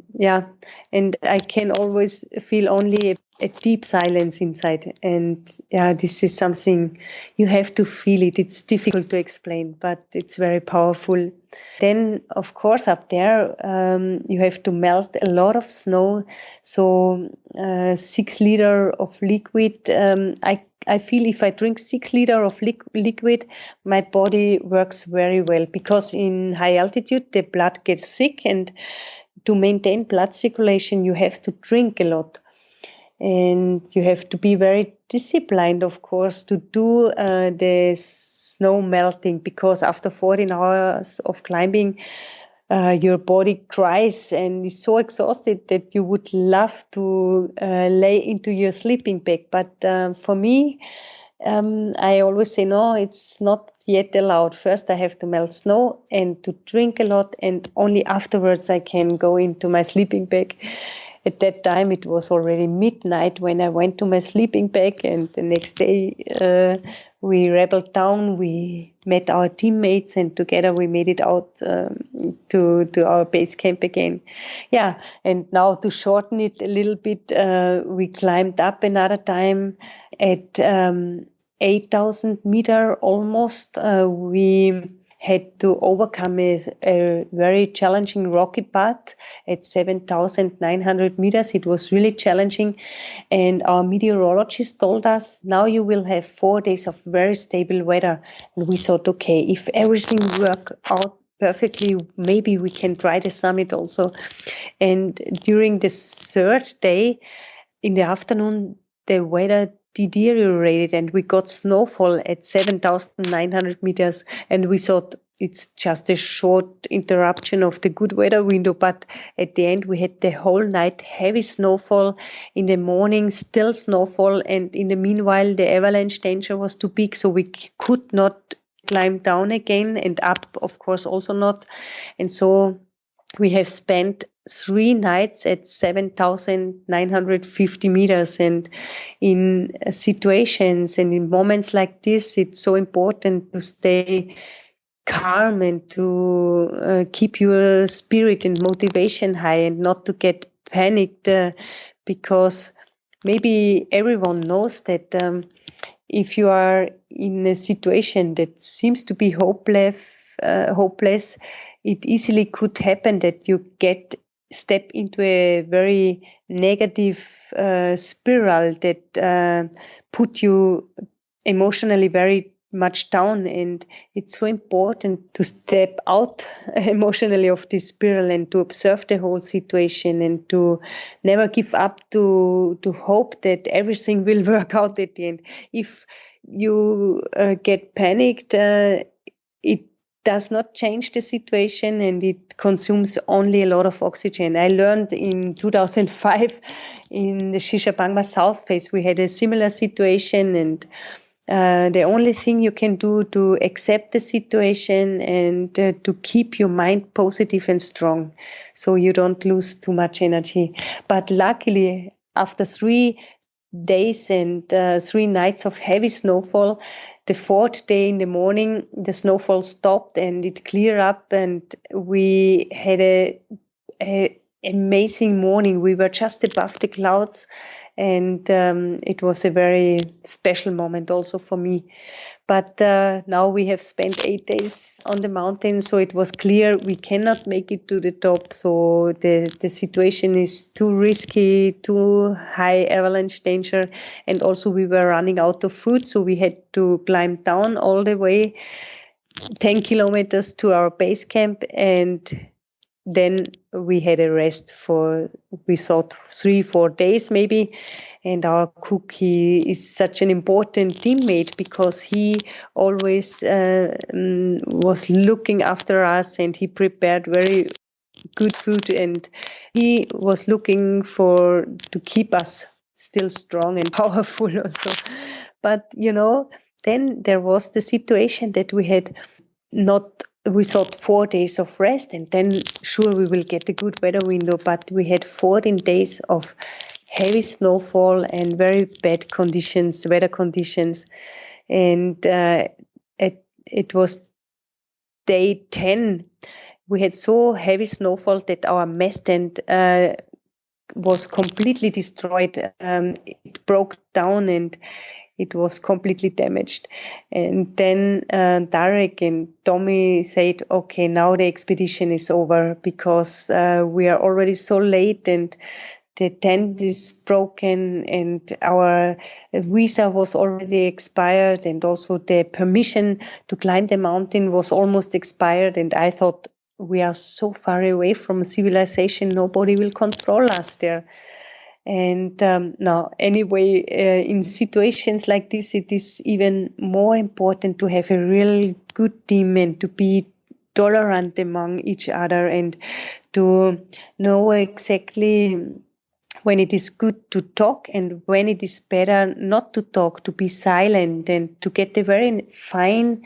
I can always feel only a deep silence inside. And this is something you have to feel it. It's difficult to explain, but it's very powerful. Then, of course, up there, you have to melt a lot of snow. So 6 liters of liquid. I feel if I drink 6 liters of liquid, my body works very well, because in high altitude, the blood gets thick, and to maintain blood circulation, you have to drink a lot. And you have to be very disciplined, of course, to do the snow melting, because after 14 hours of climbing, your body cries and is so exhausted that you would love to lay into your sleeping bag. But for me, I always say, no, it's not yet allowed. First, I have to melt snow and to drink a lot, and only afterwards I can go into my sleeping bag. At that time, it was already midnight when I went to my sleeping bag, and the next day we rebelled down. We met our teammates, and together we made it out to our base camp again. Yeah, and now to shorten it a little bit, we climbed up another time at 8,000 meter almost. We had to overcome a very challenging rocky path at 7,900 meters. It was really challenging. And our meteorologist told us, now you will have 4 days of very stable weather. And we thought, okay, if everything works out perfectly, maybe we can try the summit also. And during the third day, in the afternoon, the weather deteriorated and we got snowfall at 7,900 meters. And we thought it's just a short interruption of the good weather window. But at the end, we had the whole night heavy snowfall. In the morning, still snowfall. And in the meanwhile, the avalanche danger was too big. So we could not climb down again, and up, of course, also not. And so we have spent 3 nights at 7,950 meters. And in situations and in moments like this, it's so important to stay calm and to keep your spirit and motivation high and not to get panicked, because maybe everyone knows that if you are in a situation that seems to be hopeless, it easily could happen that you step into a very negative spiral that put you emotionally very much down. And it's so important to step out emotionally of this spiral and to observe the whole situation and to never give up, to hope that everything will work out at the end. If you get panicked, it does not change the situation and it consumes only a lot of oxygen. I learned in 2005 in the Shishapangma South Face, we had a similar situation, and the only thing you can do to accept the situation and to keep your mind positive and strong so you don't lose too much energy. But luckily, after 3 days and 3 nights of heavy snowfall, the 4th day in the morning, the snowfall stopped and it cleared up, and we had a amazing morning. We were just above the clouds, and it was a very special moment also for me. But now we have spent 8 days on the mountain, so it was clear we cannot make it to the top. So the situation is too risky, too high avalanche danger, and also we were running out of food, so we had to climb down all the way 10 kilometers to our base camp, and then we had a rest for, we thought, 3-4 days maybe. And our cook, he is such an important teammate because he always was looking after us, and he prepared very good food, and he was looking to keep us still strong and powerful also. But then there was the situation that we thought 4 days of rest, and then sure we will get a good weather window, but we had 14 days of heavy snowfall and very bad weather conditions. And it was day 10. We had so heavy snowfall that our mess tent was completely destroyed. It broke down and it was completely damaged. And then Darek and Tommy said, okay, now the expedition is over because we are already so late and the tent is broken and our visa was already expired, and also the permission to climb the mountain was almost expired. And I thought, we are so far away from civilization, nobody will control us there. And now, anyway, in situations like this, it is even more important to have a real good team and to be tolerant among each other and to know exactly when it is good to talk and when it is better not to talk, to be silent, and to get a very fine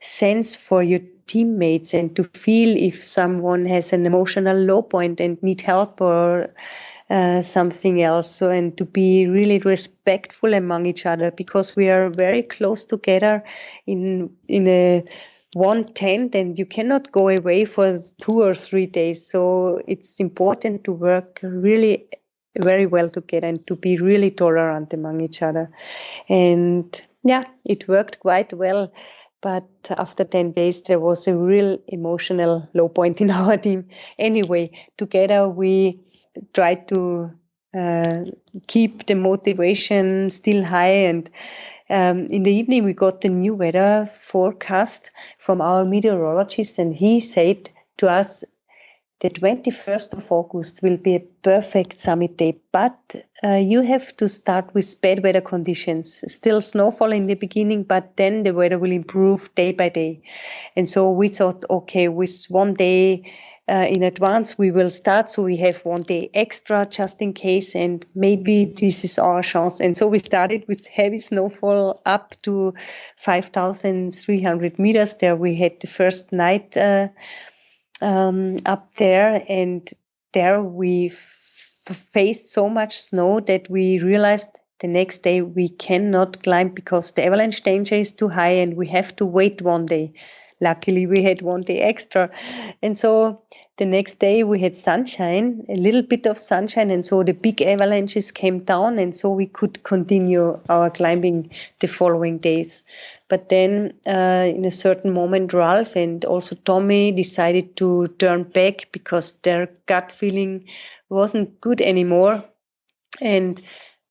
sense for your teammates and to feel if someone has an emotional low point and need help or something else. So, and to be really respectful among each other, because we are very close together in a one tent and you cannot go away for 2 or 3 days. So it's important to work really very well together and to be really tolerant among each other. And yeah, it worked quite well. But after 10 days, there was a real emotional low point in our team. Anyway, together we tried to keep the motivation still high, and in the evening, we got the new weather forecast from our meteorologist, and he said to us, the 21st of August will be a perfect summit day, but you have to start with bad weather conditions. Still snowfall in the beginning, but then the weather will improve day by day. And so we thought, okay, with one day in advance, we will start. So we have one day extra just in case, and maybe this is our chance. And so we started with heavy snowfall up to 5,300 meters. There we had the first night up there, and there we faced so much snow that we realized the next day we cannot climb because the avalanche danger is too high and we have to wait one day. Luckily, we had one day extra. And so the next day we had sunshine, a little bit of sunshine. And so the big avalanches came down, and so we could continue our climbing the following days. But then in a certain moment, Ralph and also Tommy decided to turn back because their gut feeling wasn't good anymore. And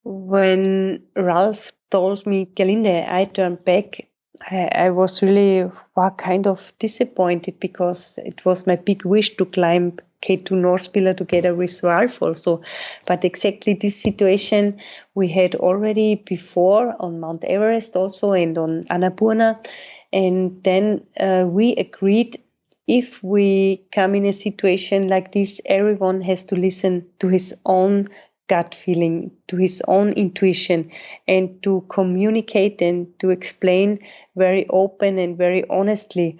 when Ralph told me, Gerlinde, I turned back, I was really kind of disappointed because it was my big wish to climb K2 North Pillar together with Ralph also. But exactly this situation we had already before on Mount Everest also and on Annapurna. And then we agreed, if we come in a situation like this, everyone has to listen to his own gut feeling, to his own intuition, and to communicate and to explain very open and very honestly.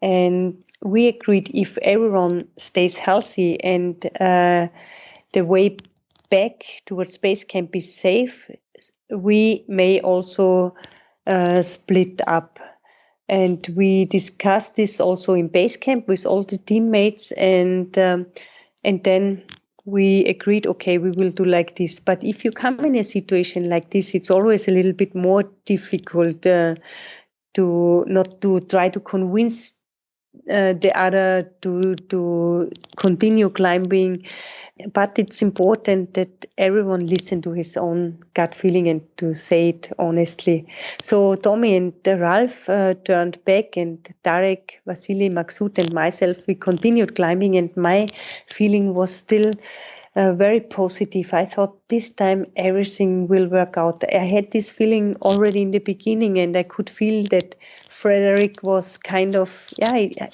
And we agreed, if everyone stays healthy and the way back towards base camp is safe, we may also split up. And we discussed this also in base camp with all the teammates, and then we agreed, okay, we will do like this. But if you come in a situation like this, it's always a little bit more difficult to not to try to convince the other to continue climbing. But it's important that everyone listen to his own gut feeling and to say it honestly. So Tommy and Ralph turned back, and Tarek, Vasily, Maksut and myself, we continued climbing, and my feeling was still very positive. I thought this time everything will work out. I had this feeling already in the beginning, and I could feel that Frederick was kind of,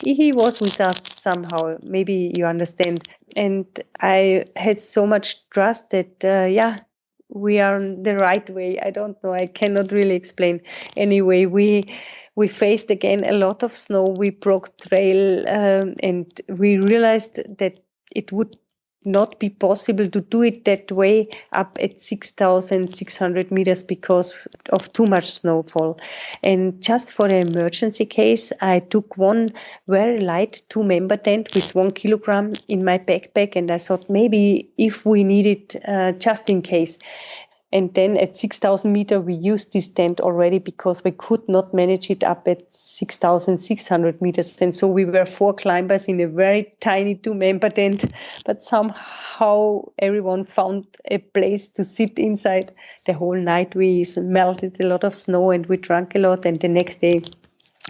he was with us somehow. Maybe you understand. And I had so much trust that, we are on the right way. I don't know. I cannot really explain. Anyway, we faced again a lot of snow. We broke trail, and we realized that it would not be possible to do it that way up at 6,600 meters because of too much snowfall. And just for the emergency case, I took one very light 2-member tent with 1 kilogram in my backpack, and I thought maybe if we need it just in case. And then at 6,000 meters, we used this tent already because we could not manage it up at 6,600 meters. And so we were 4 climbers in a very tiny 2-member tent, but somehow everyone found a place to sit inside. The whole night we melted a lot of snow and we drank a lot. And the next day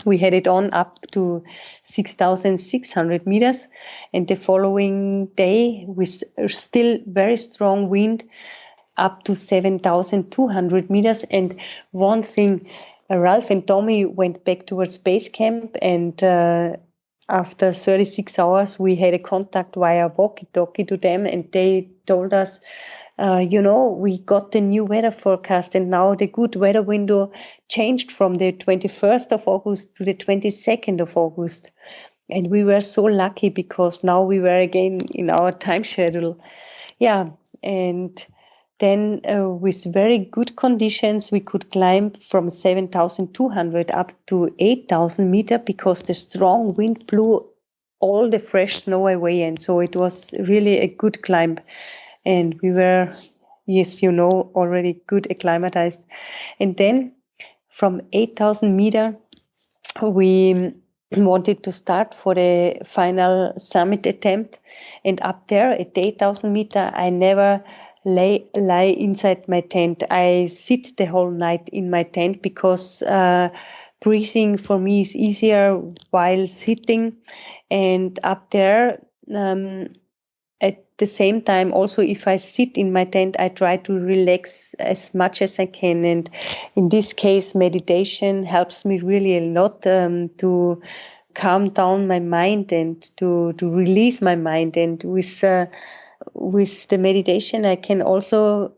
we had it on up to 6,600 meters. And the following day with still very strong wind, up to 7,200 meters. And one thing, Ralph and Tommy went back towards base camp, and after 36 hours, we had a contact via walkie-talkie to them, and they told us, we got the new weather forecast, and now the good weather window changed from the 21st of August to the 22nd of August. And we were so lucky because now we were again in our time schedule. Yeah, and then with very good conditions, we could climb from 7,200 up to 8,000 meters because the strong wind blew all the fresh snow away. And so it was really a good climb. And we were, yes, already good acclimatized. And then from 8,000 meters, we wanted to start for the final summit attempt. And up there at 8,000 meters, I never lie inside my tent. I sit the whole night in my tent because breathing for me is easier while sitting. And up there, at the same time, also if I sit in my tent, I try to relax as much as I can. And in this case, meditation helps me really a lot to calm down my mind and to release my mind. And with the meditation, I can also,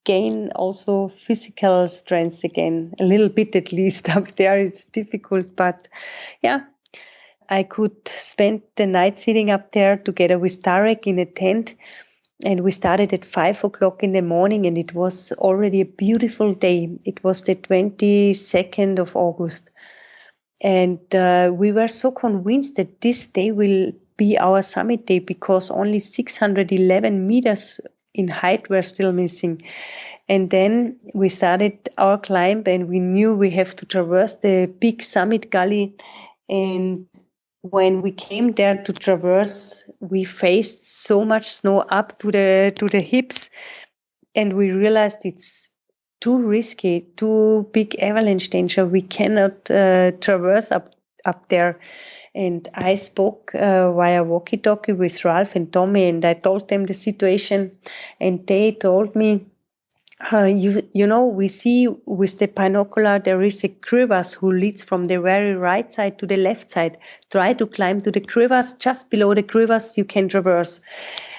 gain also physical strength again, a little bit at least. Up there it's difficult, but yeah, I could spend the night sitting up there together with Tarek in a tent. And we started at 5 o'clock in the morning, and it was already a beautiful day. It was the 22nd of August. And we were so convinced that this day will be our summit day because only 611 meters in height were still missing. And then we started our climb, and we knew we have to traverse the big summit gully. And when we came there to traverse, we faced so much snow up to the hips, and we realized it's too risky, too big avalanche danger. We cannot traverse up there. And I spoke via walkie-talkie with Ralph and Tommy, and I told them the situation, and they told me, you know, we see with the binocular there is a crevasse who leads from the very right side to the left side. Try to climb to the crevasse. Just below the crevasse you can traverse.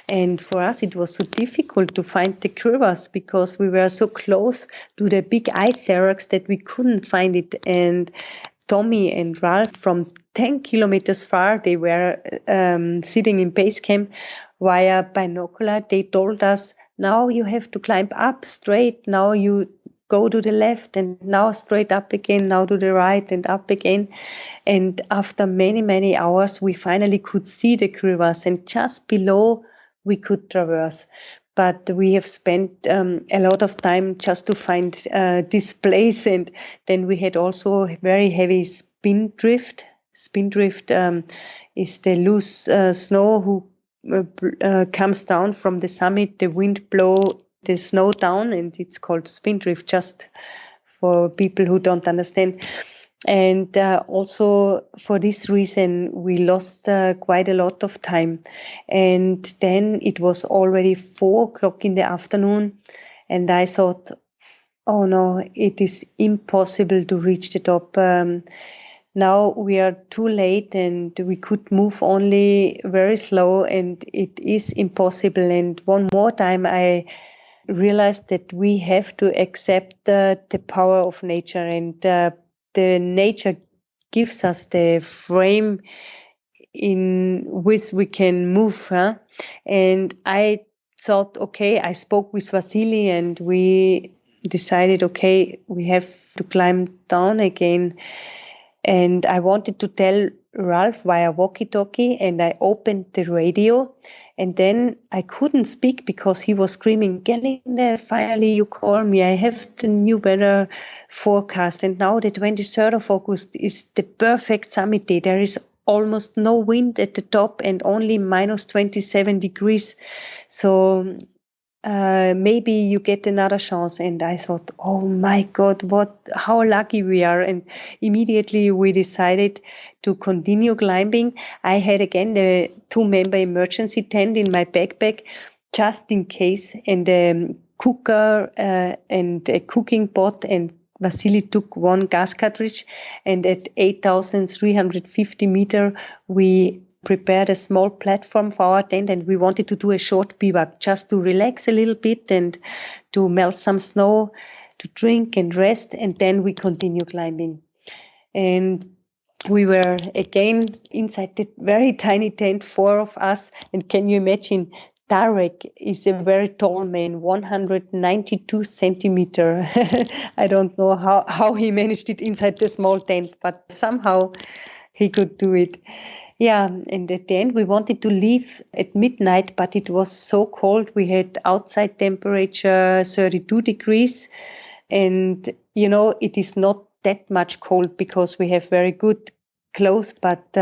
And for us it was so difficult to find the crevasse because we were so close to the big ice seracs that we couldn't find it. And Tommy and Ralph from 10 kilometers far, they were sitting in base camp via binocular. They told us, now you have to climb up straight. Now you go to the left and now straight up again, now to the right and up again. And after many, many hours, we finally could see the crevasse, and just below we could traverse. But we have spent a lot of time just to find this place. And then we had also very heavy spin drift. Spin drift is the loose snow who comes down from the summit. The wind blow the snow down, and it's called spin drift, just for people who don't understand. And also for this reason, we lost quite a lot of time. And then it was already 4 o'clock in the afternoon, and I thought, oh no, it is impossible to reach the top. Now we are too late, and we could move only very slow, and it is impossible. And one more time, I realized that we have to accept the power of nature, and the nature gives us the frame in which we can move. And I thought, okay, I spoke with Vasily, and we decided, okay, we have to climb down again. And I wanted to tell Ralph via walkie-talkie, and I opened the radio, and then I couldn't speak because he was screaming, Gerlinde, finally you call me. I have the new weather forecast, and now the 23rd of August is the perfect summit day. There is almost no wind at the top and only minus 27 degrees. So maybe you get another chance. And I thought, oh my God, how lucky we are. And immediately we decided to continue climbing. I had again the 2-member emergency tent in my backpack, just in case, and a cooker and a cooking pot, and Vasily took 1 gas cartridge. And at 8,350 meters, we prepared a small platform for our tent, and we wanted to do a short bivouac just to relax a little bit and to melt some snow, to drink and rest, and then we continue climbing. And we were again inside the very tiny tent, 4 of us. And can you imagine, Tarek is a very tall man, 192 centimeter. I don't know how he managed it inside the small tent, but somehow he could do it. Yeah, and at the end we wanted to leave at midnight, but it was so cold. We had outside temperature 32 degrees, and you know, it is not that much cold because we have very good close, but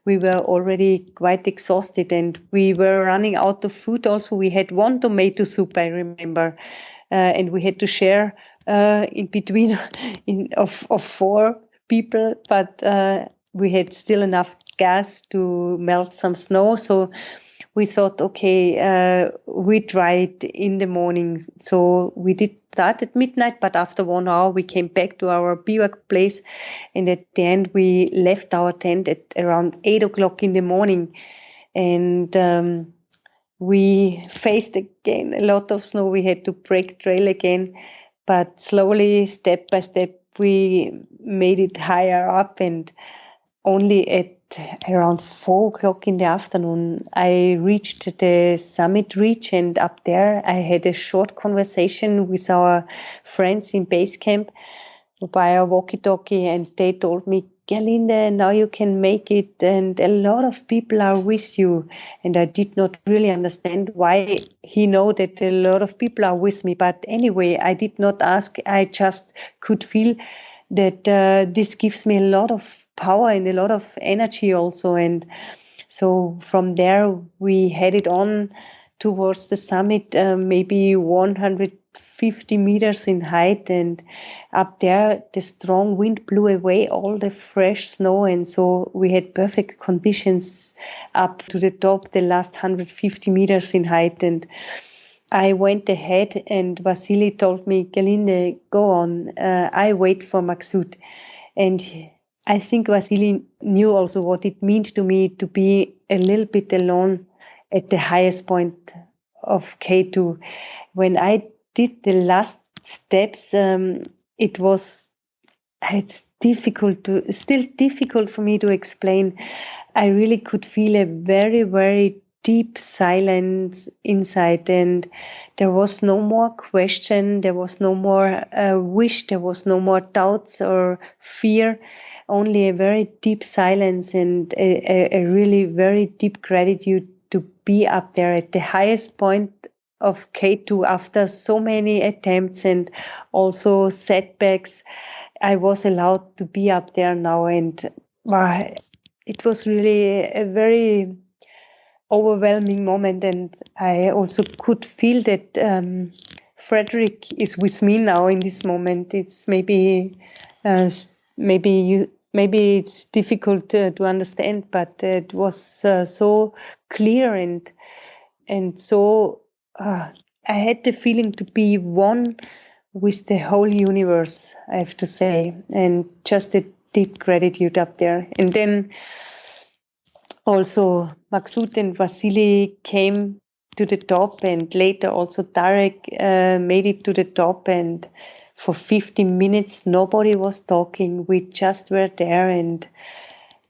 we were already quite exhausted and we were running out of food. Also, we had one tomato soup, I remember, and we had to share in between of 4 people, but we had still enough gas to melt some snow. So we thought, okay, we tried in the morning. So we did start at midnight, but after 1 hour, we came back to our bivouac place. And at the end, we left our tent at around 8 o'clock in the morning. And we faced again a lot of snow. We had to break trail again. But slowly, step by step, we made it higher up, and only at around 4 o'clock in the afternoon, I reached the summit ridge, and up there I had a short conversation with our friends in base camp via walkie-talkie, and they told me, Gerlinde, now you can make it, and a lot of people are with you. And I did not really understand why he know that a lot of people are with me. But anyway, I did not ask. I just could feel that this gives me a lot of power and a lot of energy also. And so from there, we headed on towards the summit, maybe 150 meters in height. And up there, the strong wind blew away all the fresh snow. And so we had perfect conditions up to the top, the last 150 meters in height. And I went ahead, and Vasily told me, Gerlinde, go on. I wait for Maksut. And I think Vasily knew also what it means to me to be a little bit alone at the highest point of K2. When I did the last steps, it's still difficult for me to explain. I really could feel a very, very deep silence inside, and there was no more question, there was no more wish, there was no more doubts or fear, only a very deep silence and a really very deep gratitude to be up there at the highest point of K2 after so many attempts and also setbacks. I was allowed to be up there now, and it was really a very overwhelming moment. And I also could feel that Frederick is with me now in this moment. It's maybe it's difficult to understand, but it was so clear and so I had the feeling to be one with the whole universe, I have to say, and just a deep gratitude up there. And then also Maksut and Vasily came to the top, and later also Tarek made it to the top, and for 15 minutes nobody was talking. We just were there and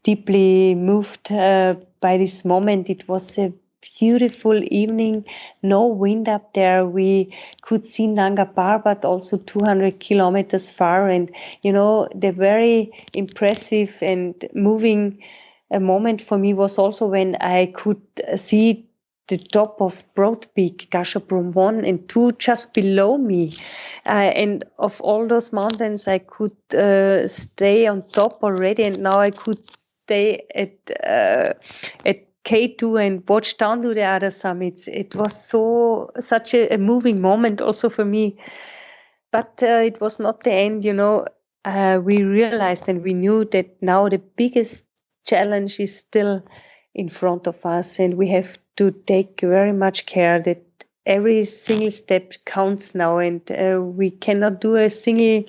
deeply moved by this moment. It was a beautiful evening, no wind up there. We could see Nanga Parbat also 200 kilometers far. And, the very impressive and moving moment for me was also when I could see the top of Broad Peak, Gasherbrum 1 and 2 just below me. And of all those mountains, I could stay on top already, and now I could stay at K2 and watch down to the other summits. It was such a moving moment also for me. But it was not the end, we realized and we knew that now the biggest challenge is still in front of us, and we have to take very much care that every single step counts now, and we cannot do a single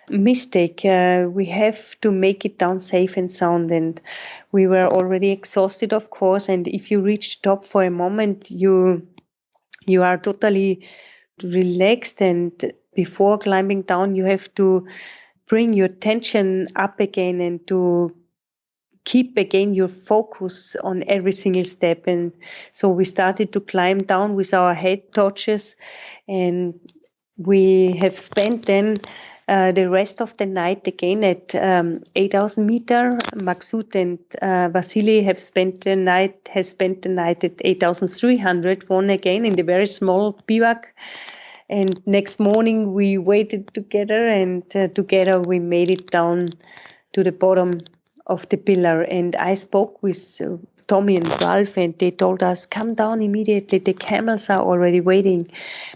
mistake. We have to make it down safe and sound. And we were already exhausted, of course, and if you reach the top for a moment, you are totally relaxed, and before climbing down you have to bring your tension up again and to keep again your focus on every single step. And so we started to climb down with our head torches, and we have spent then the rest of the night again at 8,000 meter. Maksut and Vasily has spent the night at 8,300, one again in the very small bivouac. And next morning we waited together, and together we made it down to the bottom of the pillar. And I spoke with Tommy and Ralph, and they told us, come down immediately. The camels are already waiting.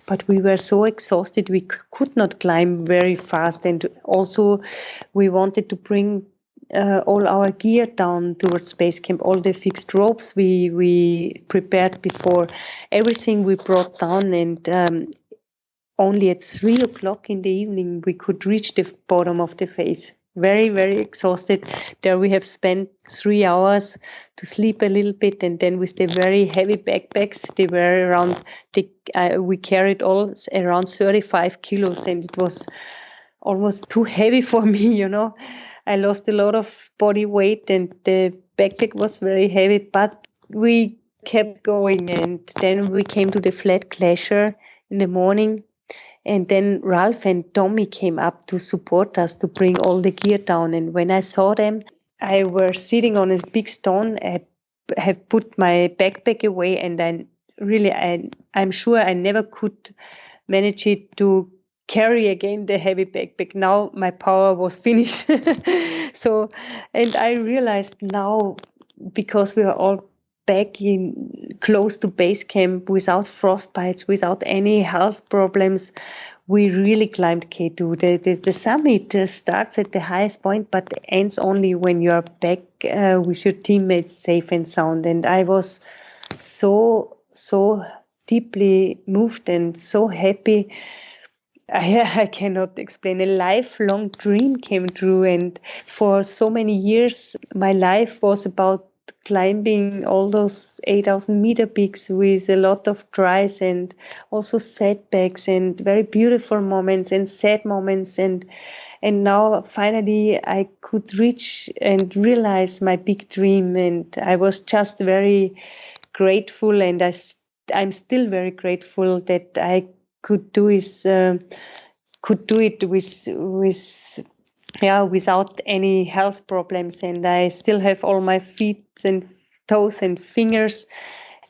But we were so exhausted, we could not climb very fast. And also we wanted to bring all our gear down towards base camp, all the fixed ropes we prepared before, everything we brought down, and only at 3 o'clock in the evening we could reach the bottom of the face. Very, very exhausted. There we have spent 3 hours to sleep a little bit, and then with the very heavy backpacks, they were around, we carried all around 35 kilos, and it was almost too heavy for me, I lost a lot of body weight, and the backpack was very heavy, but we kept going. And then we came to the flat glacier in the morning, and then Ralph and Tommy came up to support us to bring all the gear down. And when I saw them, I was sitting on a big stone. I have put my backpack away, and I'm sure I never could manage it to carry again the heavy backpack. Now my power was finished. So, and I realized now, because we are all back in close to base camp without frostbites, without any health problems, we really climbed K2. The summit starts at the highest point, but ends only when you are back with your teammates safe and sound. And I was so deeply moved and so happy. I cannot explain. A lifelong dream came true, and for so many years my life was about climbing all those 8,000-meter peaks with a lot of tries and also setbacks and very beautiful moments and sad moments, and now finally I could reach and realize my big dream, and I was just very grateful, and I'm still very grateful that I could do it without any health problems, and I still have all my feet and toes and fingers,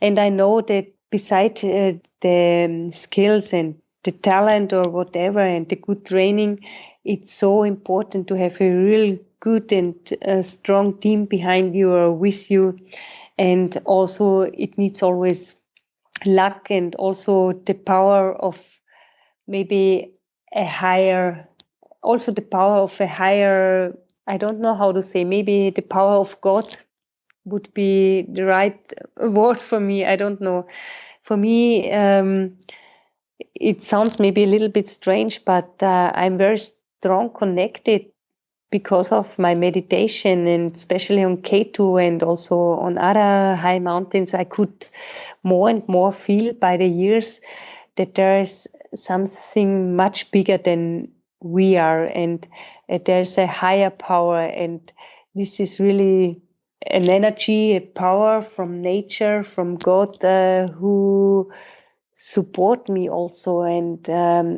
and I know that beside the skills and the talent or whatever and the good training, it's so important to have a real good and strong team behind you or with you, and also it needs always luck and also the power of maybe a higher, I don't know how to say, maybe the power of God would be the right word for me. I don't know. For me, it sounds maybe a little bit strange, but I'm very strong connected because of my meditation, and especially on K2 and also on other high mountains. I could more and more feel by the years that there is something much bigger than we are, and there's a higher power, and this is really an energy, a power from nature, from God, who support me also, and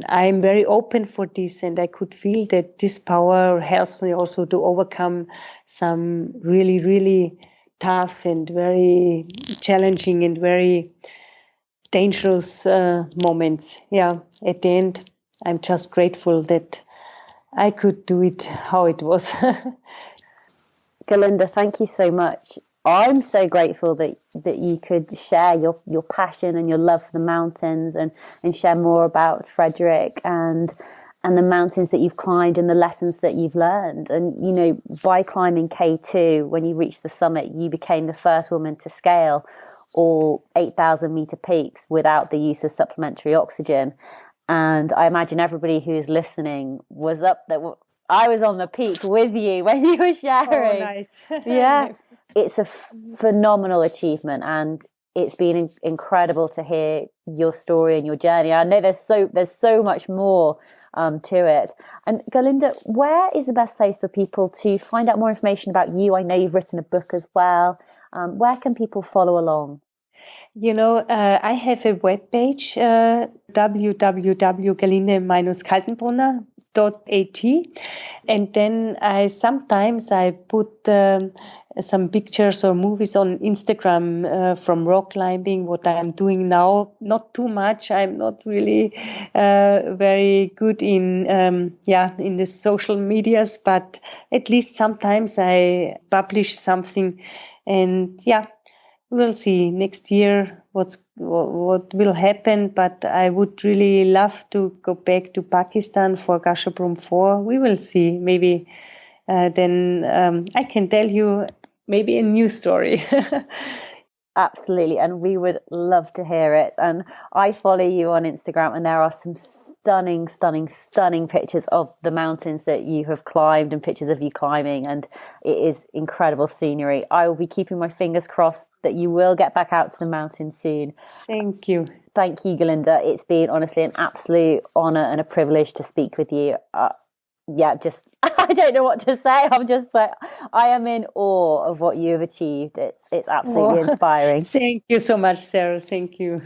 I'm very open for this, and I could feel that this power helps me also to overcome some really, really tough and very challenging and very dangerous moments. At the end, I'm just grateful that I could do it how it was. Gerlinde, thank you so much. I'm so grateful that you could share your passion and your love for the mountains, and share more about Frederick and the mountains that you've climbed and the lessons that you've learned. And, by climbing K2, when you reached the summit, you became the first woman to scale all 8,000-meter peaks without the use of supplementary oxygen. And I imagine everybody who is listening was up there. I was on the peak with you when you were sharing. Oh, nice. Yeah, it's a phenomenal achievement, and it's been incredible to hear your story and your journey. I know there's so much more to it. And Gerlinde, where is the best place for people to find out more information about you? I know you've written a book as well. Where can people follow along? I have a webpage, www.gerlinde-kaltenbrunner.at, and then sometimes I put some pictures or movies on Instagram from rock climbing, what I'm doing now. Not too much. I'm not really very good in in the social medias, but at least sometimes I publish something, and we'll see next year what will happen. But I would really love to go back to Pakistan for Gasherbrum 4. We will see. Maybe then I can tell you maybe a new story. Absolutely. And we would love to hear it. And I follow you on Instagram, and there are some stunning, stunning, stunning pictures of the mountains that you have climbed and pictures of you climbing. And it is incredible scenery. I will be keeping my fingers crossed that you will get back out to the mountains soon. Thank you. Thank you, Gerlinde. It's been honestly an absolute honor and a privilege to speak with you. Just I don't know what to say. I'm just like, I am in awe of what you've achieved. It's absolutely inspiring. Thank you so much, Sarah. Thank you.